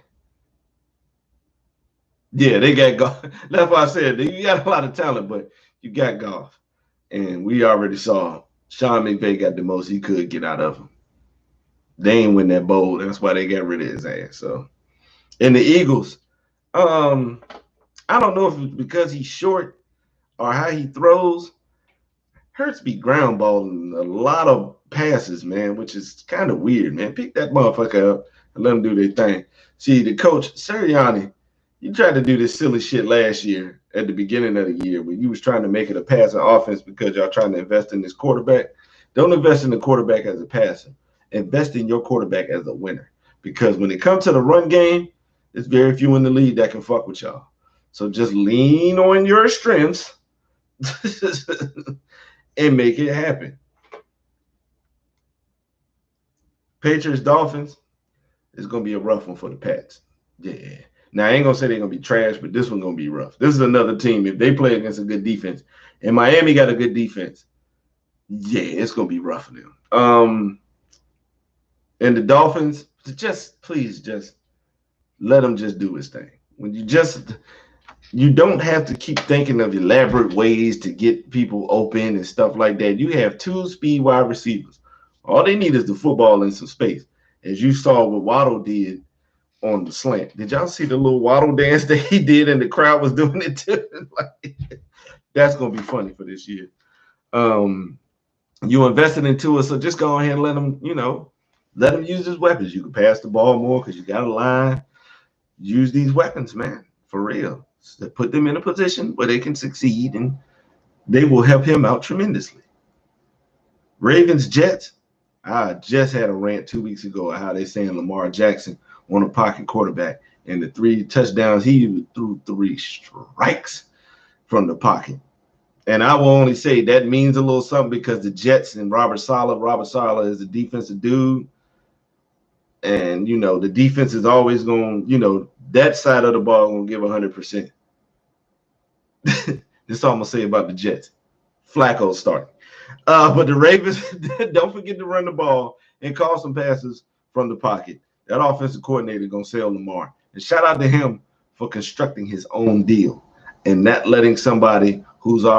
A: Yeah, they got golf. That's why I said you got a lot of talent, but you got golf. And we already saw Sean McVay got the most he could get out of him. They ain't win that bowl. That's why they got rid of his ass. So, and the Eagles, I don't know if it's because he's short or how he throws. Hurts be ground balling a lot of passes, man, which is kind of weird, man. Pick that motherfucker up and let them do their thing. See, the coach, Sirianni, you tried to do this silly shit last year at the beginning of the year when you was trying to make it a passing offense because y'all trying to invest in this quarterback. Don't invest in the quarterback as a passer. Invest in your quarterback as a winner. Because when it comes to the run game, there's very few in the league that can fuck with y'all. So just lean on your strengths and make it happen. Patriots Dolphins is gonna be a rough one for the Pats. Yeah. Now I ain't gonna say they're gonna be trash, but this one's gonna be rough. This is another team. If they play against a good defense, and Miami got a good defense, yeah, it's gonna be rough for them. And the Dolphins, just please just let him just do his thing. When you don't have to keep thinking of elaborate ways to get people open and stuff like that. You have two speed wide receivers. All they need is the football and some space. As you saw what Waddle did on the slant. Did y'all see the little Waddle dance that he did and the crowd was doing it too? Like, that's gonna be funny for this year. You invested into it, so just go ahead and let him use his weapons. You can pass the ball more because you got a line. Use these weapons, man, for real. So put them in a position where they can succeed, and they will help him out tremendously. Ravens Jets. I just had a rant 2 weeks ago of how they saying Lamar Jackson on a pocket quarterback, and the 3 touchdowns he threw 3 strikes from the pocket. And I will only say that means a little something because the Jets and Robert Saleh is a defensive dude. And, the defense is always going, that side of the ball going to give 100%. This is all I'm going to say about the Jets. Flacco starting. But the Ravens, don't forget to run the ball and call some passes from the pocket. That offensive coordinator going to sell Lamar. And shout out to him for constructing his own deal and not letting somebody who the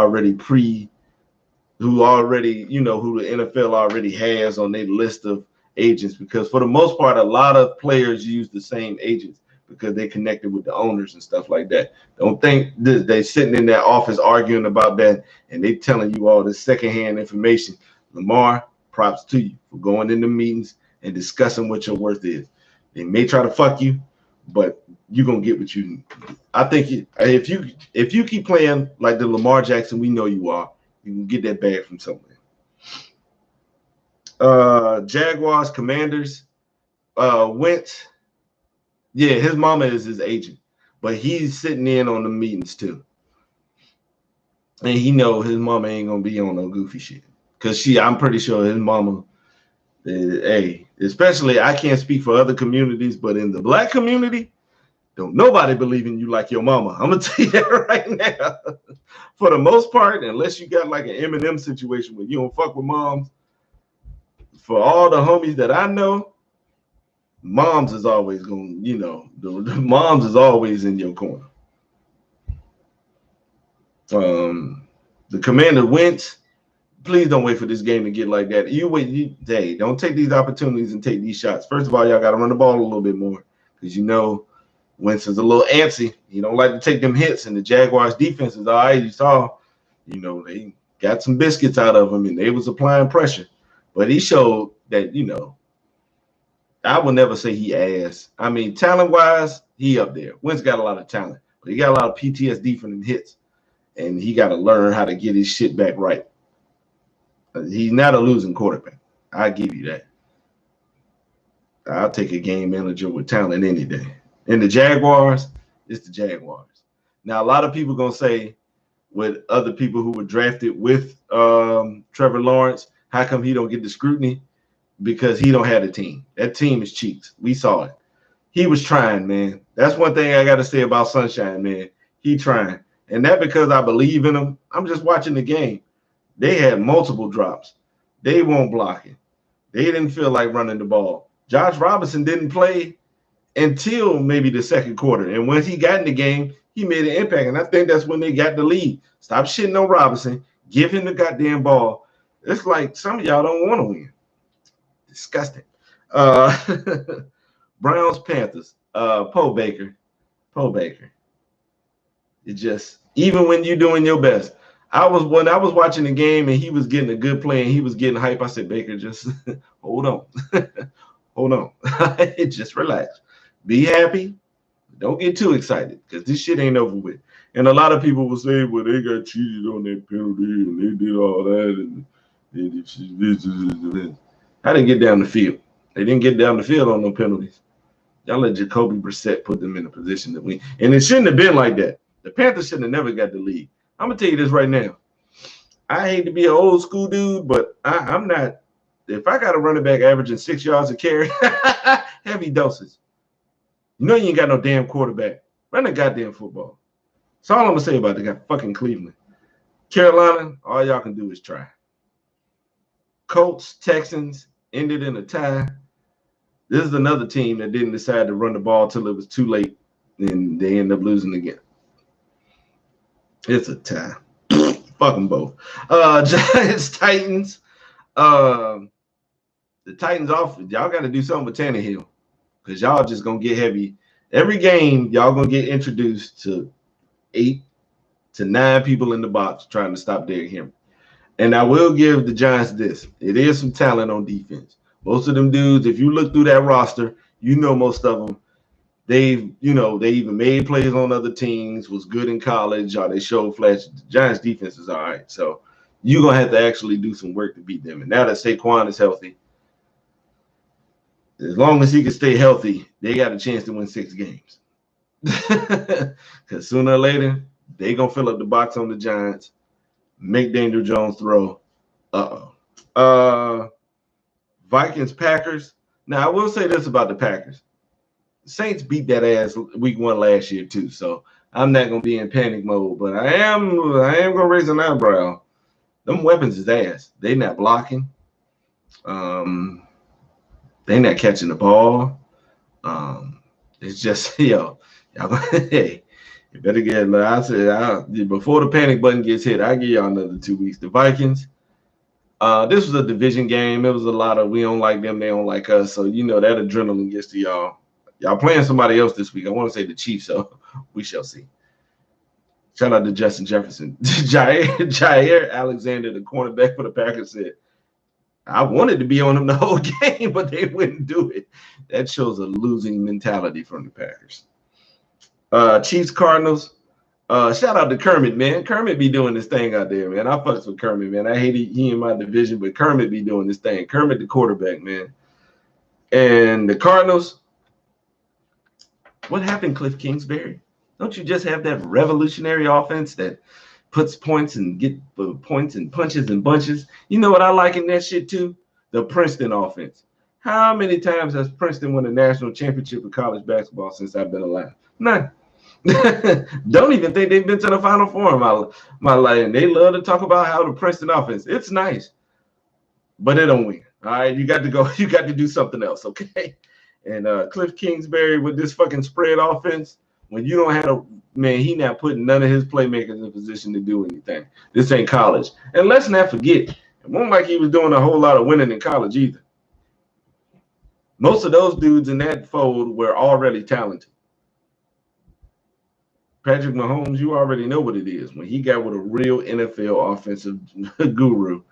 A: NFL already has on their list of agents, because for the most part, a lot of players use the same agents because they connected with the owners and stuff like that. Don't think they sitting in that office arguing about that and they telling you all this secondhand information. Lamar, props to you for going into meetings and discussing what your worth is. They may try to fuck you, but you're gonna get what you need. I think if you keep playing like the Lamar Jackson we know you are, you can get that bag from somewhere. Jaguars, Commanders, Wentz. Yeah, his mama is his agent, but he's sitting in on the meetings too. And he know his mama ain't gonna be on no goofy shit. Cause I'm pretty sure his mama, especially I can't speak for other communities, but in the Black community, don't nobody believe in you like your mama. I'm gonna tell you that right now. For the most part, unless you got like an Eminem situation where you don't fuck with moms, for all the homies that I know, moms is always going, the moms is always in your corner. The Commander Wentz, please don't wait for this game to get like that. Don't take these opportunities and take these shots. First of all, y'all got to run the ball a little bit more because Wentz is a little antsy. He don't like to take them hits, and the Jaguars defense is all right. You saw, they got some biscuits out of him, and they was applying pressure. But he showed that, I will never say he ass. I mean, talent-wise, he up there. Wentz got a lot of talent, but he got a lot of PTSD from them hits, and he got to learn how to get his shit back right. He's not a losing quarterback. I give you that. I'll take a game manager with talent any day. And the Jaguars, it's the Jaguars. Now, a lot of people going to say with other people who were drafted with Trevor Lawrence, how come he don't get the scrutiny? Because he don't have a team. That team is cheats. We saw it. He was trying, man. That's one thing I got to say about Sunshine, man. He trying. And that because I believe in him. I'm just watching the game. They had multiple drops. They won't block it. They didn't feel like running the ball. Josh Robinson didn't play until maybe the second quarter. And when he got in the game, he made an impact. And I think that's when they got the lead. Stop shitting on Robinson. Give him the goddamn ball. It's like some of y'all don't want to win. Disgusting. Browns, Panthers. Poe Baker. It just, even when you're doing your best. When I was watching the game and he was getting a good play and he was getting hype, I said, Baker, just hold on. Hold on. Just relax. Be happy. Don't get too excited because this shit ain't over with. And a lot of people will say, well, they got cheated on that penalty and they did all that. And I didn't get down the field. They didn't get down the field on no penalties. Y'all let Jacoby Brissett put them in a position to win. And it shouldn't have been like that. The Panthers should have never got the lead. I'm gonna tell you this right now. I hate to be an old school dude, but I'm not. If I got a running back averaging 6 yards a carry, heavy doses. You know you ain't got no damn quarterback. Run the goddamn football. That's all I'm gonna say about the guy fucking Cleveland. Carolina, all y'all can do is try. Colts, Texans ended in a tie. This is another team that didn't decide to run the ball till it was too late, and they end up losing again. It's a tie. Fuck them both. Giants, Titans. The Titans off. Y'all got to do something with Tannehill because y'all just gonna get heavy. Every game, y'all gonna get introduced to 8 to 9 people in the box trying to stop Derrick Henry. And I will give the Giants this. It is some talent on defense. Most of them dudes, if you look through that roster, you know most of them. They even made plays on other teams, was good in college, or they showed flash. The Giants defense is all right. So you're going to have to actually do some work to beat them. And now that Saquon is healthy, as long as he can stay healthy, they got a chance to win 6 games. Because sooner or later, they're going to fill up the box on the Giants, make Daniel Jones throw. Vikings, Packers. Now, I will say this about the Packers. The Saints beat that ass week 1 last year, too. So I'm not going to be in panic mode. But I am going to raise an eyebrow. Them weapons is ass. They not blocking. They not catching the ball. It's just, y'all hey, you better get, I said, before the panic button gets hit, I'll give y'all another 2 weeks. The Vikings, this was a division game. It was a lot of we don't like them, they don't like us. So, that adrenaline gets to y'all. Y'all playing somebody else this week. I want to say the Chiefs, so we shall see. Shout out to Justin Jefferson. Jair Alexander, the cornerback for the Packers, said, I wanted to be on them the whole game, but they wouldn't do it. That shows a losing mentality from the Packers. Chiefs, Cardinals. Shout out to Kermit, man. Kermit be doing this thing out there, man. I fucks with Kermit, man. I hate he in my division, but Kermit be doing this thing. Kermit, the quarterback, man. And the Cardinals. What happened, Cliff Kingsbury? Don't you just have that revolutionary offense that puts points and get points and punches and bunches? You know what I like in that shit too? The Princeton offense. How many times has Princeton won a national championship in college basketball since I've been alive? None. Don't even think they've been to the Final Four in my life. And they love to talk about how the Princeton offense. It's nice, but they don't win. All right, you got to go. You got to do something else, okay? And Cliff Kingsbury with this fucking spread offense, when you don't have he not putting none of his playmakers in position to do anything. This ain't college. And let's not forget, it wasn't like he was doing a whole lot of winning in college either. Most of those dudes in that fold were already talented. Patrick Mahomes, you already know what it is. When he got with a real NFL offensive guru,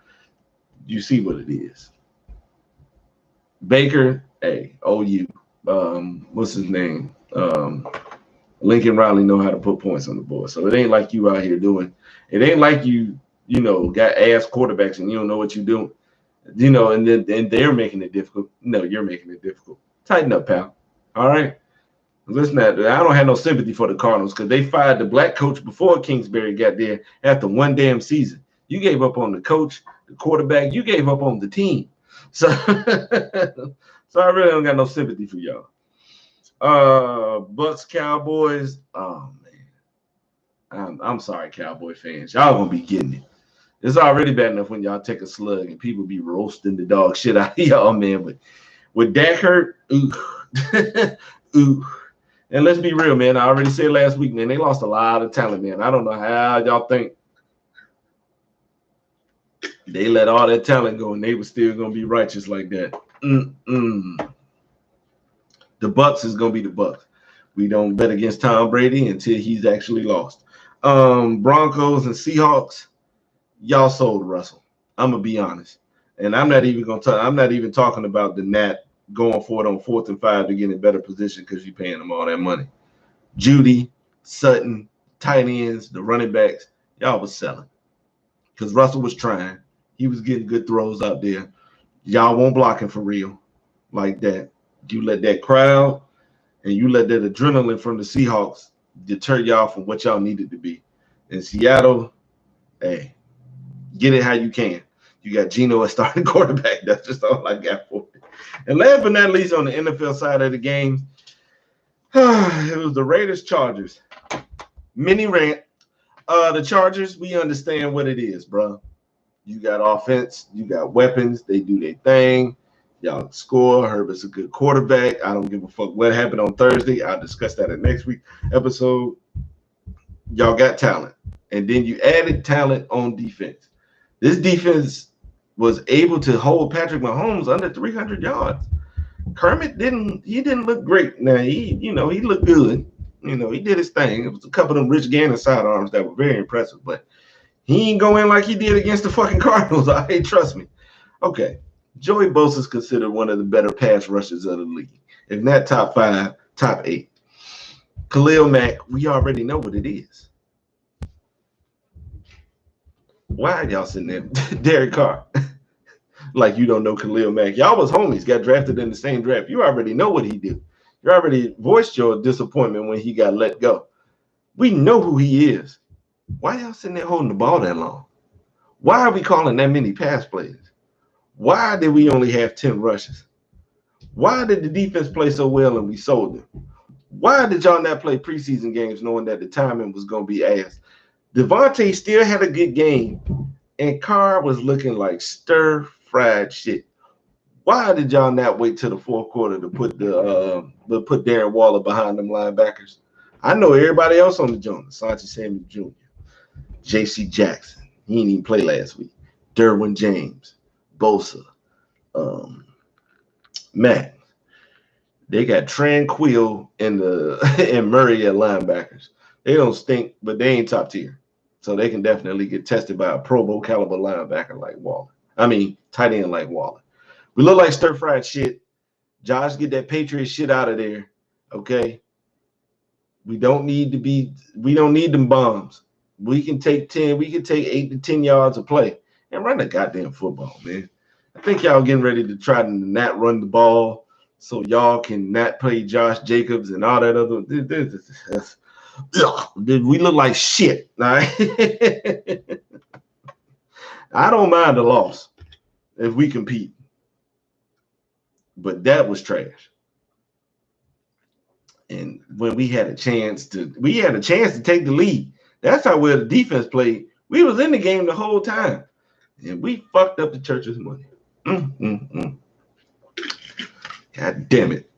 A: you see what it is. Baker, OU. What's his name? Lincoln Riley know how to put points on the board. So it ain't like you out here doing. It ain't like you got ass quarterbacks and you don't know what you're doing. And they're making it difficult. No, you're making it difficult. Tighten up, pal. All right. Listen, I don't have no sympathy for the Cardinals because they fired the black coach before Kingsbury got there after one damn season. You gave up on the coach, the quarterback. You gave up on the team. So, so I really don't got no sympathy for y'all. Bucks, Cowboys. Oh man, I'm sorry, Cowboy fans. Y'all gonna be getting it. It's already bad enough when y'all take a slug and people be roasting the dog shit out of y'all, man. But with Dak hurt, ooh. And let's be real, man. I already said last week, man, they lost a lot of talent, man. I don't know how y'all think they let all that talent go and they were still going to be righteous like that. The Bucks is going to be the Bucks. We don't bet against Tom Brady until he's actually lost. Broncos and Seahawks, y'all sold Russell. I'm going to be honest. And I'm not even talking about the Nat going for it on 4th and 5 to get in better position because you're paying them all that money. Judy, Sutton, tight ends, the running backs, y'all was selling because Russell was trying. He was getting good throws out there. Y'all won't block him for real like that. You let that crowd and you let that adrenaline from the Seahawks deter y'all from what y'all needed to be. In Seattle, hey, get it how you can. You got Geno as starting quarterback. That's just all I got for it. And last but not least, on the NFL side of the game, it was the Raiders Chargers. Mini rant. The Chargers, we understand what it is, bro. You got offense, you got weapons, they do their thing. Y'all score. Herbert's a good quarterback. I don't give a fuck what happened on Thursday. I'll discuss that in next week's episode. Y'all got talent. And then you added talent on defense. This defense was able to hold Patrick Mahomes under 300 yards. Kermit didn't look great. Now he looked good. He did his thing. It was a couple of them Rich Gannon sidearms that were very impressive, but he ain't go in like he did against the fucking Cardinals. Trust me. Okay. Joey Bosa is considered one of the better pass rushers of the league. If not top 5, top 8. Khalil Mack, we already know what it is. Why are y'all sitting there? Derek Carr. Like you don't know Khalil Mack. Y'all was homies, got drafted in the same draft. You already know what he did. You already voiced your disappointment when he got let go. We know who he is. Why y'all sitting there holding the ball that long? Why are we calling that many pass plays? Why did we only have 10 rushes? Why did the defense play so well and we sold them? Why did y'all not play preseason games knowing that the timing was going to be ass? Devontae still had a good game, and Carr was looking like stir-fried shit. Why did y'all not wait till the fourth quarter to put put Darren Waller behind them linebackers? I know everybody else on the joint. Santi Samuel Jr., J.C. Jackson. He didn't even play last week. Derwin James, Bosa, Matt. They got Tranquil and Murray at linebackers. They don't stink, but they ain't top tier. So they can definitely get tested by a Pro Bowl caliber linebacker like Waller. Tight end like Waller. We look like stir-fried shit. Josh, get that Patriot shit out of there. Okay? We don't need them bombs. We can take 10, we can take 8 to 10 yards of play and run the goddamn football, man. I think y'all getting ready to try to not run the ball so y'all can not play Josh Jacobs and all that other. We look like shit. All right? I don't mind the loss if we compete. But that was trash. And when we had a chance to take the lead. That's how well the defense played. We was in the game the whole time. And we fucked up the church's money. God damn it.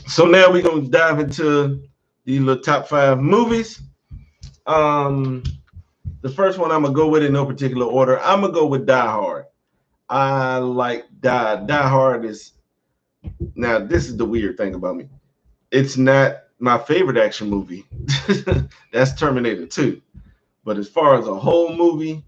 A: So now we're going to dive into these little top 5 movies. The first one I'm going to go with in no particular order. I'm going to go with Die Hard. I like Die Hard is... Now, this is the weird thing about me. It's not my favorite action movie. That's Terminator 2. But as far as a whole movie,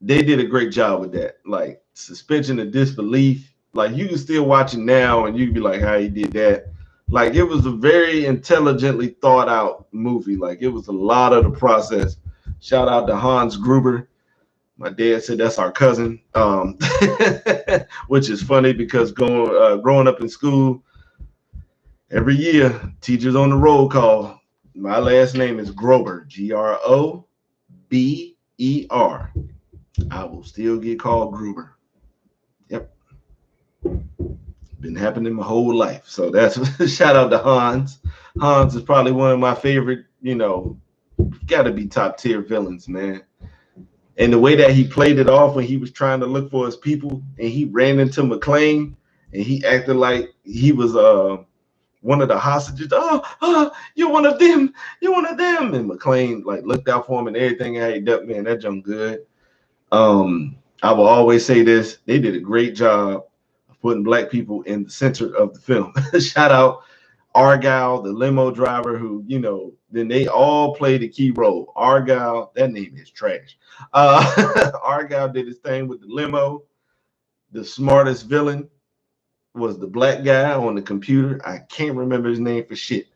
A: they did a great job with that. Like, suspension of disbelief. Like, you can still watch it now and you can be like, how he did that. Like, it was a very intelligently thought out movie. Like, it was a lot of the process. Shout out to Hans Gruber. My dad said that's our cousin, which is funny because growing up in school, every year, teachers on the roll call, my last name is Grober, Grober. I will still get called Gruber. Yep. Been happening my whole life. So that's shout out to Hans. Hans is probably one of my favorite, got to be top tier villains, man. And the way that he played it off when he was trying to look for his people and he ran into McClane and he acted like he was one of the hostages. Oh, you're one of them. You're one of them. And McClane like looked out for him and everything. Hey, man, that junk good. I will always say this. They did a great job of putting black people in the center of the film. Shout out Argyle, the limo driver who, then they all played a key role. Argyle, that name is trash. Argyle did his thing with the limo. The smartest villain was the black guy on the computer. I can't remember his name for shit.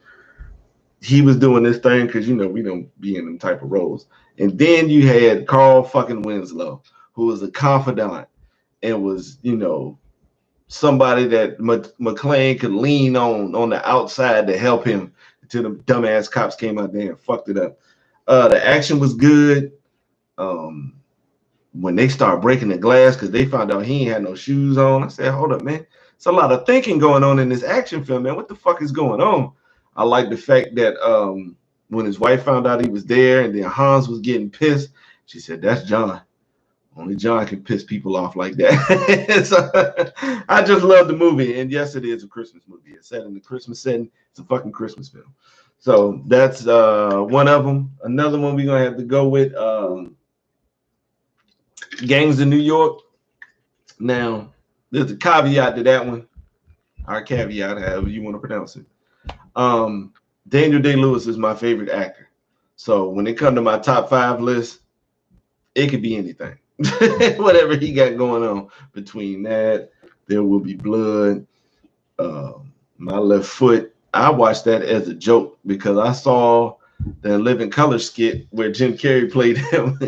A: He was doing this thing because, we don't be in them type of roles. And then you had Carl fucking Winslow, who was a confidant and was, somebody that McClane could lean on the outside to help him until the dumbass cops came out there and fucked it up. The action was good. When they started breaking the glass because they found out he ain't had no shoes on, I said, hold up, man. It's a lot of thinking going on in this action film, man. What the fuck is going on? I like the fact that when his wife found out he was there and then Hans was getting pissed, she said, that's John. Only John can piss people off like that. So, I just love the movie. And yes, it is a Christmas movie. It's set in the Christmas setting. It's a fucking Christmas film. So that's one of them. Another one we're going to have to go with Gangs of New York. Now, there's a caveat to that one. Our caveat, however you want to pronounce it. Daniel Day-Lewis is my favorite actor. So when it comes to my top 5 list, it could be anything. Whatever he got going on. Between that, There Will Be Blood, My Left Foot. I watched that as a joke because I saw the Living Color skit where Jim Carrey played him.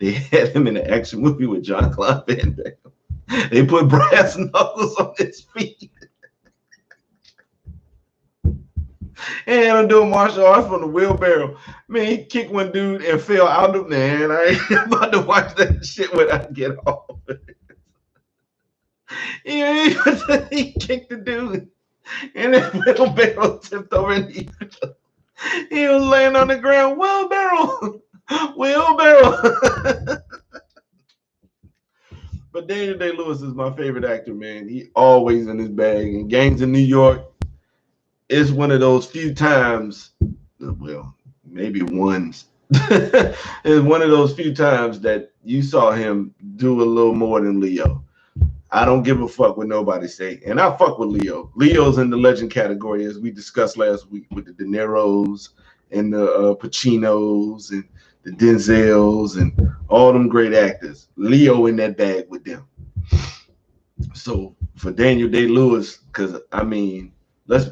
A: They had him in an action movie with Jean-Claude Van Damme. They put brass knuckles on his feet. And I'm doing martial arts from the wheelbarrow. Man, he kicked one dude and fell out of man. I ain't about to watch that shit when I get off. He kicked the dude. And that wheelbarrow tipped over and he was laying on the ground. Wheelbarrow. Wheelbarrow. But Daniel Day-Lewis is my favorite actor, man. He always in his bag. And Gangs in New York is one of those few times, well, maybe once. It's one of those few times that you saw him do a little more than Leo. I don't give a fuck what nobody say. And I fuck with Leo. Leo's in the legend category, as we discussed last week, with the De Niro's and the Pacinos and the Denzels and all them great actors. Leo in that bag with them. So for Daniel Day-Lewis, because I mean,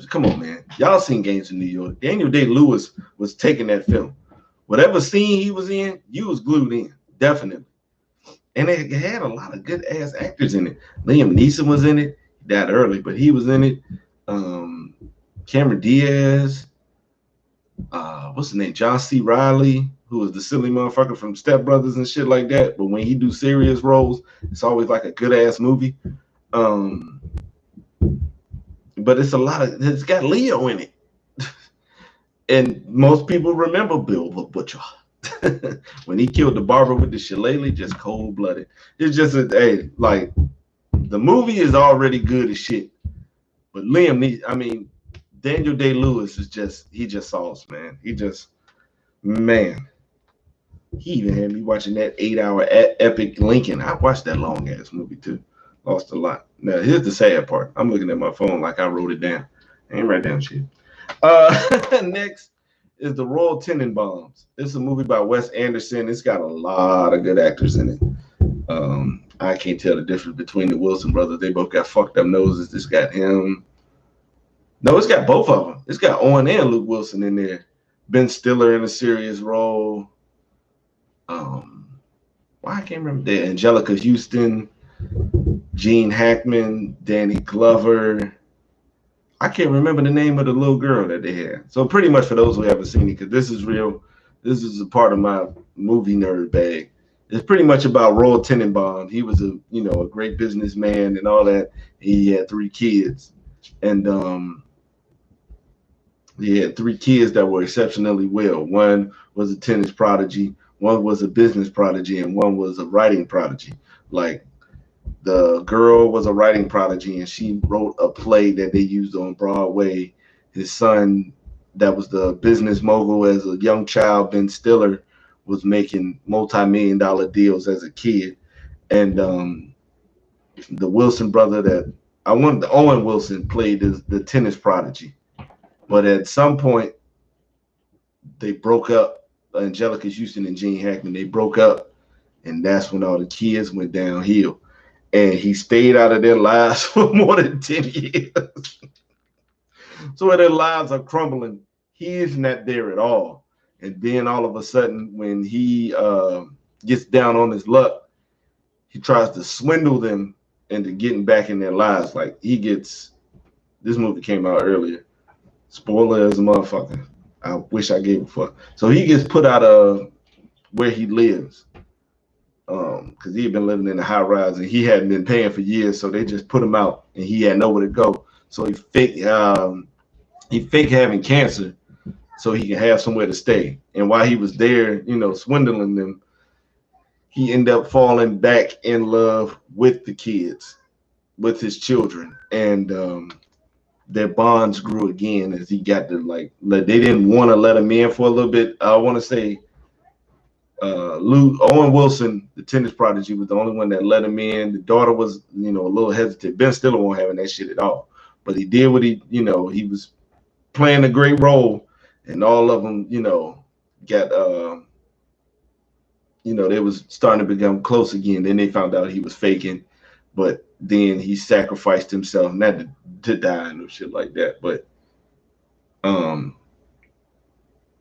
A: come on, man. Y'all seen Gangs in New York. Daniel Day-Lewis was taking that film. Whatever scene he was in, you was glued in, definitely. And it had a lot of good ass actors in it. Liam Neeson was in it. He died early, but he was in it. Cameron Diaz. What's his name? John C. Reilly, who was the silly motherfucker from Step Brothers and shit like that. But when he do serious roles, it's always like a good ass movie. But it's got Leo in it. And most people remember Bill the Butcher. When he killed the barber with the shillelagh, just cold-blooded. It's just the movie is already good as shit. But Daniel Day-Lewis is just sauce, man. He even had me watching that 8-hour epic Lincoln. I watched that long-ass movie, too. Lost a lot. Now, here's the sad part. I'm looking at my phone like I wrote it down. I ain't write down shit. Next is The Royal Tenenbaums. It's a movie by Wes Anderson. It's got a lot of good actors in it. I can't tell the difference between the Wilson brothers. They both got fucked up noses. This got him. No, it's got both of them. It's got Owen and Luke Wilson in there. Ben Stiller in a serious role. I can't remember that. Angelica Houston, Gene Hackman, Danny Glover. I can't remember the name of the little girl that they had. So pretty much for those who haven't seen it, because this is real, this is a part of my movie nerd bag. It's pretty much about Royal Tenenbaum. He was a great businessman and all that. He had 3 kids, and he had 3 kids that were exceptionally well. One was a tennis prodigy, one was a business prodigy, and one was a writing prodigy. Like, the girl was a writing prodigy, and she wrote a play that they used on Broadway. His son, that was the business mogul as a young child, Ben Stiller, was making multi-million-dollar deals as a kid. And the Wilson brother Owen Wilson played as the tennis prodigy. But at some point, they broke up. Angelica Houston and Gene Hackman, they broke up. And that's when all the kids went downhill. And he stayed out of their lives for more than 10 years. So when their lives are crumbling, he is not there at all. And then all of a sudden, when he gets down on his luck, he tries to swindle them into getting back in their lives. Like, this movie came out earlier. Spoiler as a motherfucker. I wish I gave a fuck. So he gets put out of where he lives. Because he had been living in a high rise and he hadn't been paying for years, so they just put him out and he had nowhere to go. So he faked having cancer so he can have somewhere to stay. And while he was there, swindling them, he ended up falling back in love with the kids, with his children, and their bonds grew again as he got to they didn't want to let him in for a little bit. I want to say Owen Wilson, the tennis prodigy, was the only one that let him in. The daughter was, a little hesitant. Ben Stiller won't having that shit at all, but he did what he was playing a great role, and all of them, got they was starting to become close again. Then they found out he was faking, but then he sacrificed himself, not to die and shit like that, but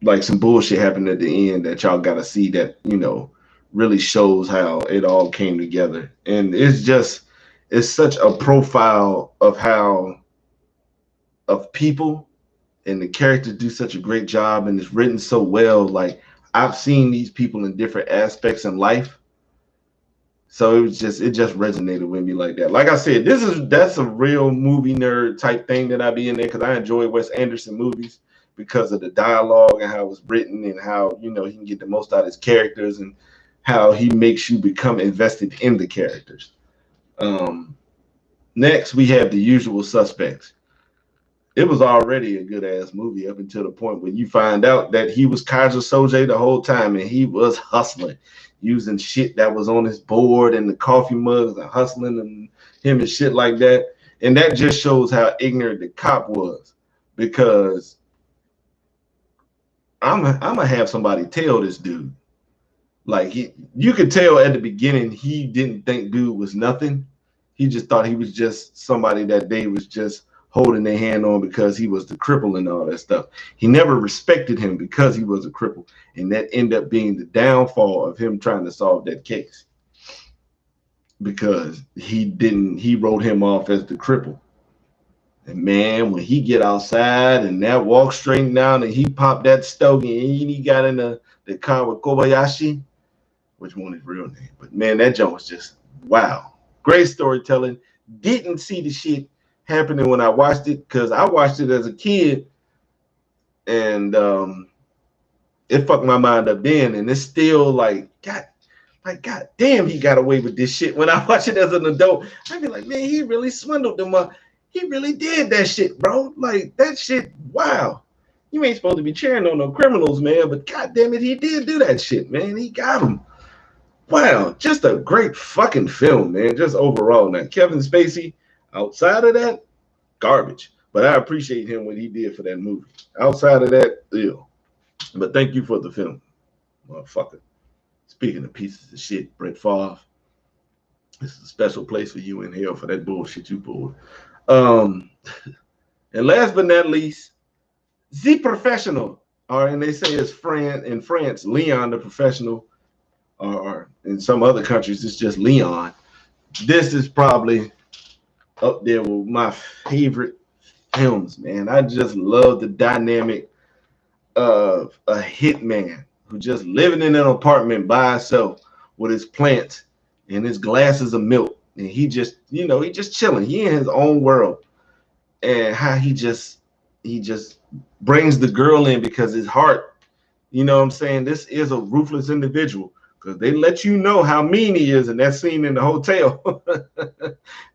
A: like some bullshit happened at the end that y'all gotta see that, really shows how it all came together. And it's such a profile of people, and the characters do such a great job, and it's written so well. Like, I've seen these people in different aspects in life. So it just resonated with me like that. Like I said, that's a real movie nerd type thing that I be in there, because I enjoy Wes Anderson movies because of the dialogue and how it was written, and how he can get the most out of his characters, and how he makes you become invested in the characters. Next, we have The Usual Suspects. It was already a good ass movie up until the point when you find out that he was Kaiser Soze the whole time, and he was hustling, using shit that was on his board and the coffee mugs, and hustling and him and shit like that. And that just shows how ignorant the cop was, because I'm gonna have somebody tell this dude. Like, you could tell at the beginning he didn't think dude was nothing. He just thought he was just somebody that they was just holding their hand on because he was the cripple and all that stuff. He never respected him because he was a cripple, and that ended up being the downfall of him trying to solve that case, because he wrote him off as the cripple. And man, when he get outside and that walk straight down, and he popped that stogie and he got in the car with Kobayashi, which one is real name, but man, that joint was just wow. Great storytelling. Didn't see the shit happening when I watched it, because I watched it as a kid, and it fucked my mind up then, and it's still god damn, he got away with this shit. When I watch it as an adult, I be like, man, he really swindled them up. He really did that shit, bro. Like, that shit, wow. You ain't supposed to be cheering on no criminals, man, but god damn it, he did do that shit, man. He got him. Wow, just a great fucking film, man. Just overall. Now, Kevin Spacey, outside of that, garbage. But I appreciate him what he did for that movie. Outside of that, ew. But thank you for the film, motherfucker. Speaking of pieces of shit, Brett Favre, this is a special place for you in hell for that bullshit you pulled. And last but not least, The Professional. And they say it's in France, Leon the Professional, or in some other countries, it's just Leon. This is probably up there with my favorite films, man. I just love the dynamic of a hitman who just living in an apartment by himself with his plants and his glasses of milk, and he just chilling. He in his own world, and how he just brings the girl in because his heart, this is a ruthless individual, because they let you know how mean he is in that scene in the hotel.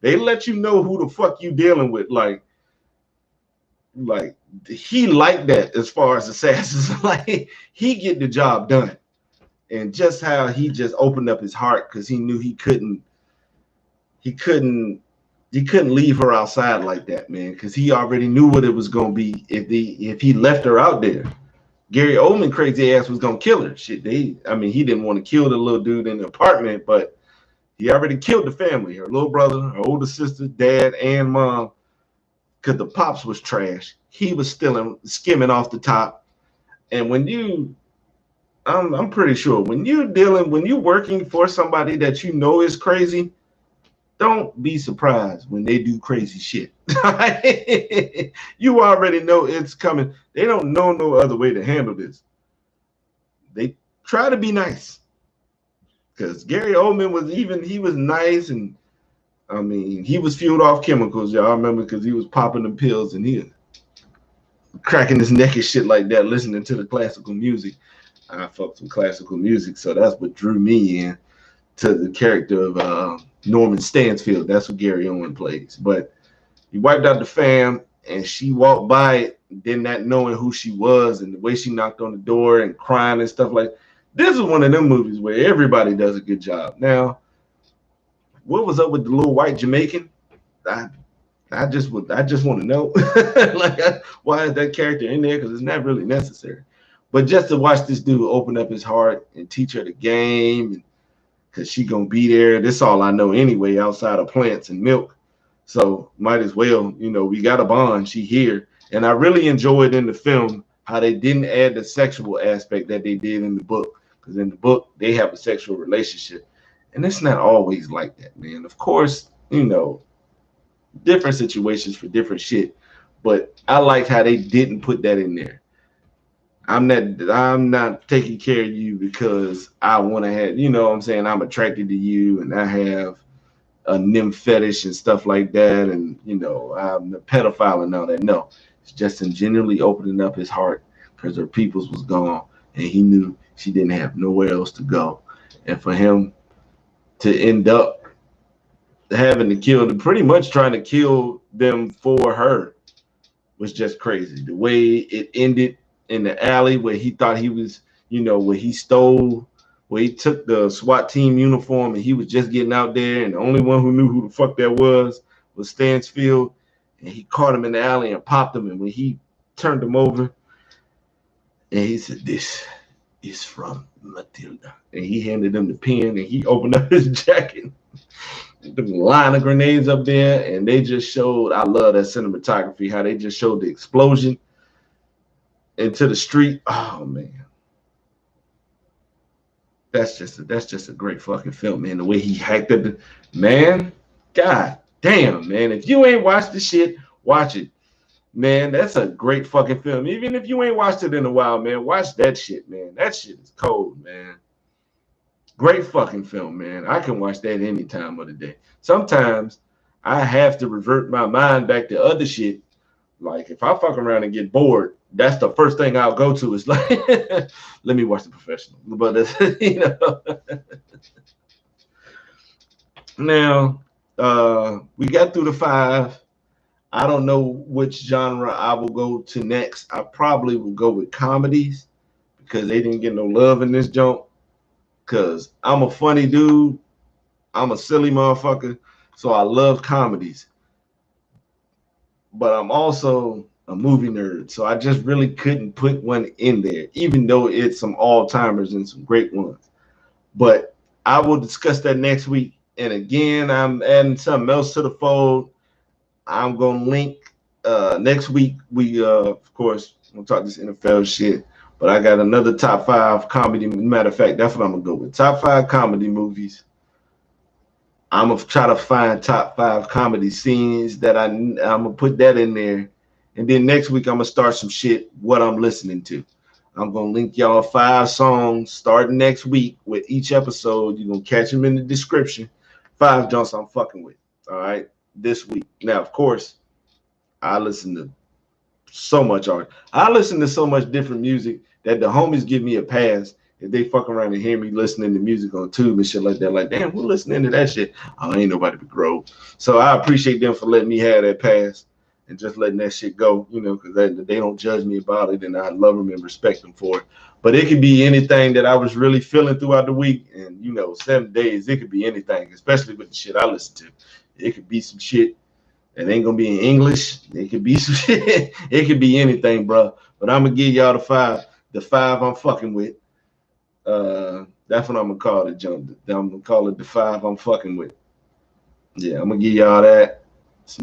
A: They let you know who the fuck you dealing with. Like he like that as far as assassins. Like, he get the job done. And just how he just opened up his heart, because he knew he couldn't leave her outside like that, man, because he already knew what it was gonna be if he left her out there. Gary Oldman crazy ass was gonna kill her. Shit, he didn't want to kill the little dude in the apartment, but he already killed the family, her little brother, her older sister, dad, and mom, because the pops was trash. He was skimming off the top. And I'm pretty sure when you're working for somebody that you know is crazy, don't be surprised when they do crazy shit. You already know it's coming. They don't know no other way to handle this. They try to be nice because Gary Oldman he was nice, and I mean he was fueled off chemicals, y'all remember, because he was popping the pills and he was cracking his neck and shit like that, listening to the classical music. I fucked with classical music, so that's what drew me in to the character of Norman Stansfield. That's what Gary Owen plays. But he wiped out the fam, and she walked by it, then not knowing who she was, and the way she knocked on the door and crying and stuff like. This is one of them movies where everybody does a good job. Now, what was up with the little white Jamaican? I just want to know, why is that character in there? Because it's not really necessary. But just to watch this dude open up his heart and teach her the game, because she gonna be there. This all I know anyway, outside of plants and milk. So might as well, we got a bond. She here, and I really enjoyed in the film how they didn't add the sexual aspect that they did in the book. Because in the book they have a sexual relationship, and it's not always like that, man. Of course, different situations for different shit, but I liked how they didn't put that in there. I'm not taking care of you because I want to have, what I'm saying, I'm attracted to you and I have a nymph fetish and stuff like that, and I'm a pedophile and all that. No, it's just him genuinely opening up his heart because her peoples was gone and he knew she didn't have nowhere else to go. And for him to end up having to kill them, pretty much trying to kill them for her, was just crazy. The way it ended in the alley where he thought he was, where he took the SWAT team uniform and he was just getting out there, and the only one who knew who the fuck that was Stansfield, and he caught him in the alley and popped him, and when he turned him over and he said, "This is from Matilda," and he handed him the pen, and he opened up his jacket, the line of grenades up there, and they just showed, I love that cinematography, how they just showed the explosion into the street. Oh man, that's just a great fucking film, man. The way he hacked it, man. God damn, man. If you ain't watched the shit, watch it, man. That's a great fucking film. Even if you ain't watched it in a while, man, watch that shit, man. That shit is cold, man. Great fucking film, man. I can watch that any time of the day. Sometimes I have to revert my mind back to other shit. Like if I fuck around and get bored, that's the first thing I'll go to is like, let me watch The Professional. But now we got through the 5. I don't know which genre I will go to next. I probably will go with comedies because they didn't get no love in this jump. Because I'm a funny dude. I'm a silly motherfucker. So I love comedies. But I'm also a movie nerd. So I just really couldn't put one in there, even though it's some all-timers and some great ones. But I will discuss that next week. And again, I'm adding something else to the fold. I'm going to link next week. We, of course, we'll talk this NFL shit. But I got another top 5 comedy. Matter of fact, that's what I'm going to go with. Top 5 comedy movies. I'm going to try to find top 5 comedy scenes that I'm going to put that in there. And then next week, I'm going to start some shit, what I'm listening to. I'm going to link y'all 5 songs starting next week with each episode. You're going to catch them in the description. 5 joints I'm fucking with. All right. This week. Now, of course, I listen to so much art. I listen to so much different music that the homies give me a pass if they fuck around and hear me listening to music on tube and shit like that. Like, damn, we're listening to that shit. Oh, ain't nobody but Grove. So I appreciate them for letting me have that pass and just letting that shit go, because they don't judge me about it, and I love them and respect them for it. But it could be anything that I was really feeling throughout the week, and 7 days, it could be anything, especially with the shit I listen to. It could be some shit that ain't gonna be in English. It could be some shit. It could be anything, bro. But I'm gonna give y'all the 5. The 5 I'm fucking with. That's what I'm gonna call it, John. I'm gonna call it the 5 I'm fucking with. Yeah, I'm gonna give y'all that.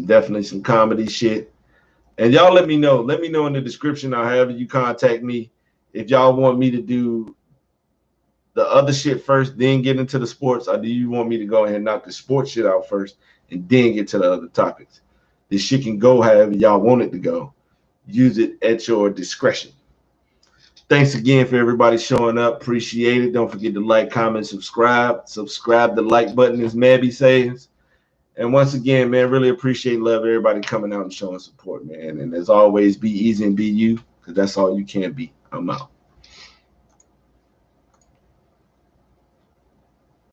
A: Definitely some comedy shit. And y'all let me know. Let me know in the description or however you contact me if y'all want me to do the other shit first, then get into the sports, or do you want me to go ahead and knock the sports shit out first and then get to the other topics? This shit can go however y'all want it to go. Use it at your discretion. Thanks again for everybody showing up. Appreciate it. Don't forget to like, comment, subscribe. Subscribe the like button, as Mabby says. And once again, man, really appreciate love everybody coming out and showing support, man. And as always, be easy and be you, because that's all you can be. I'm out.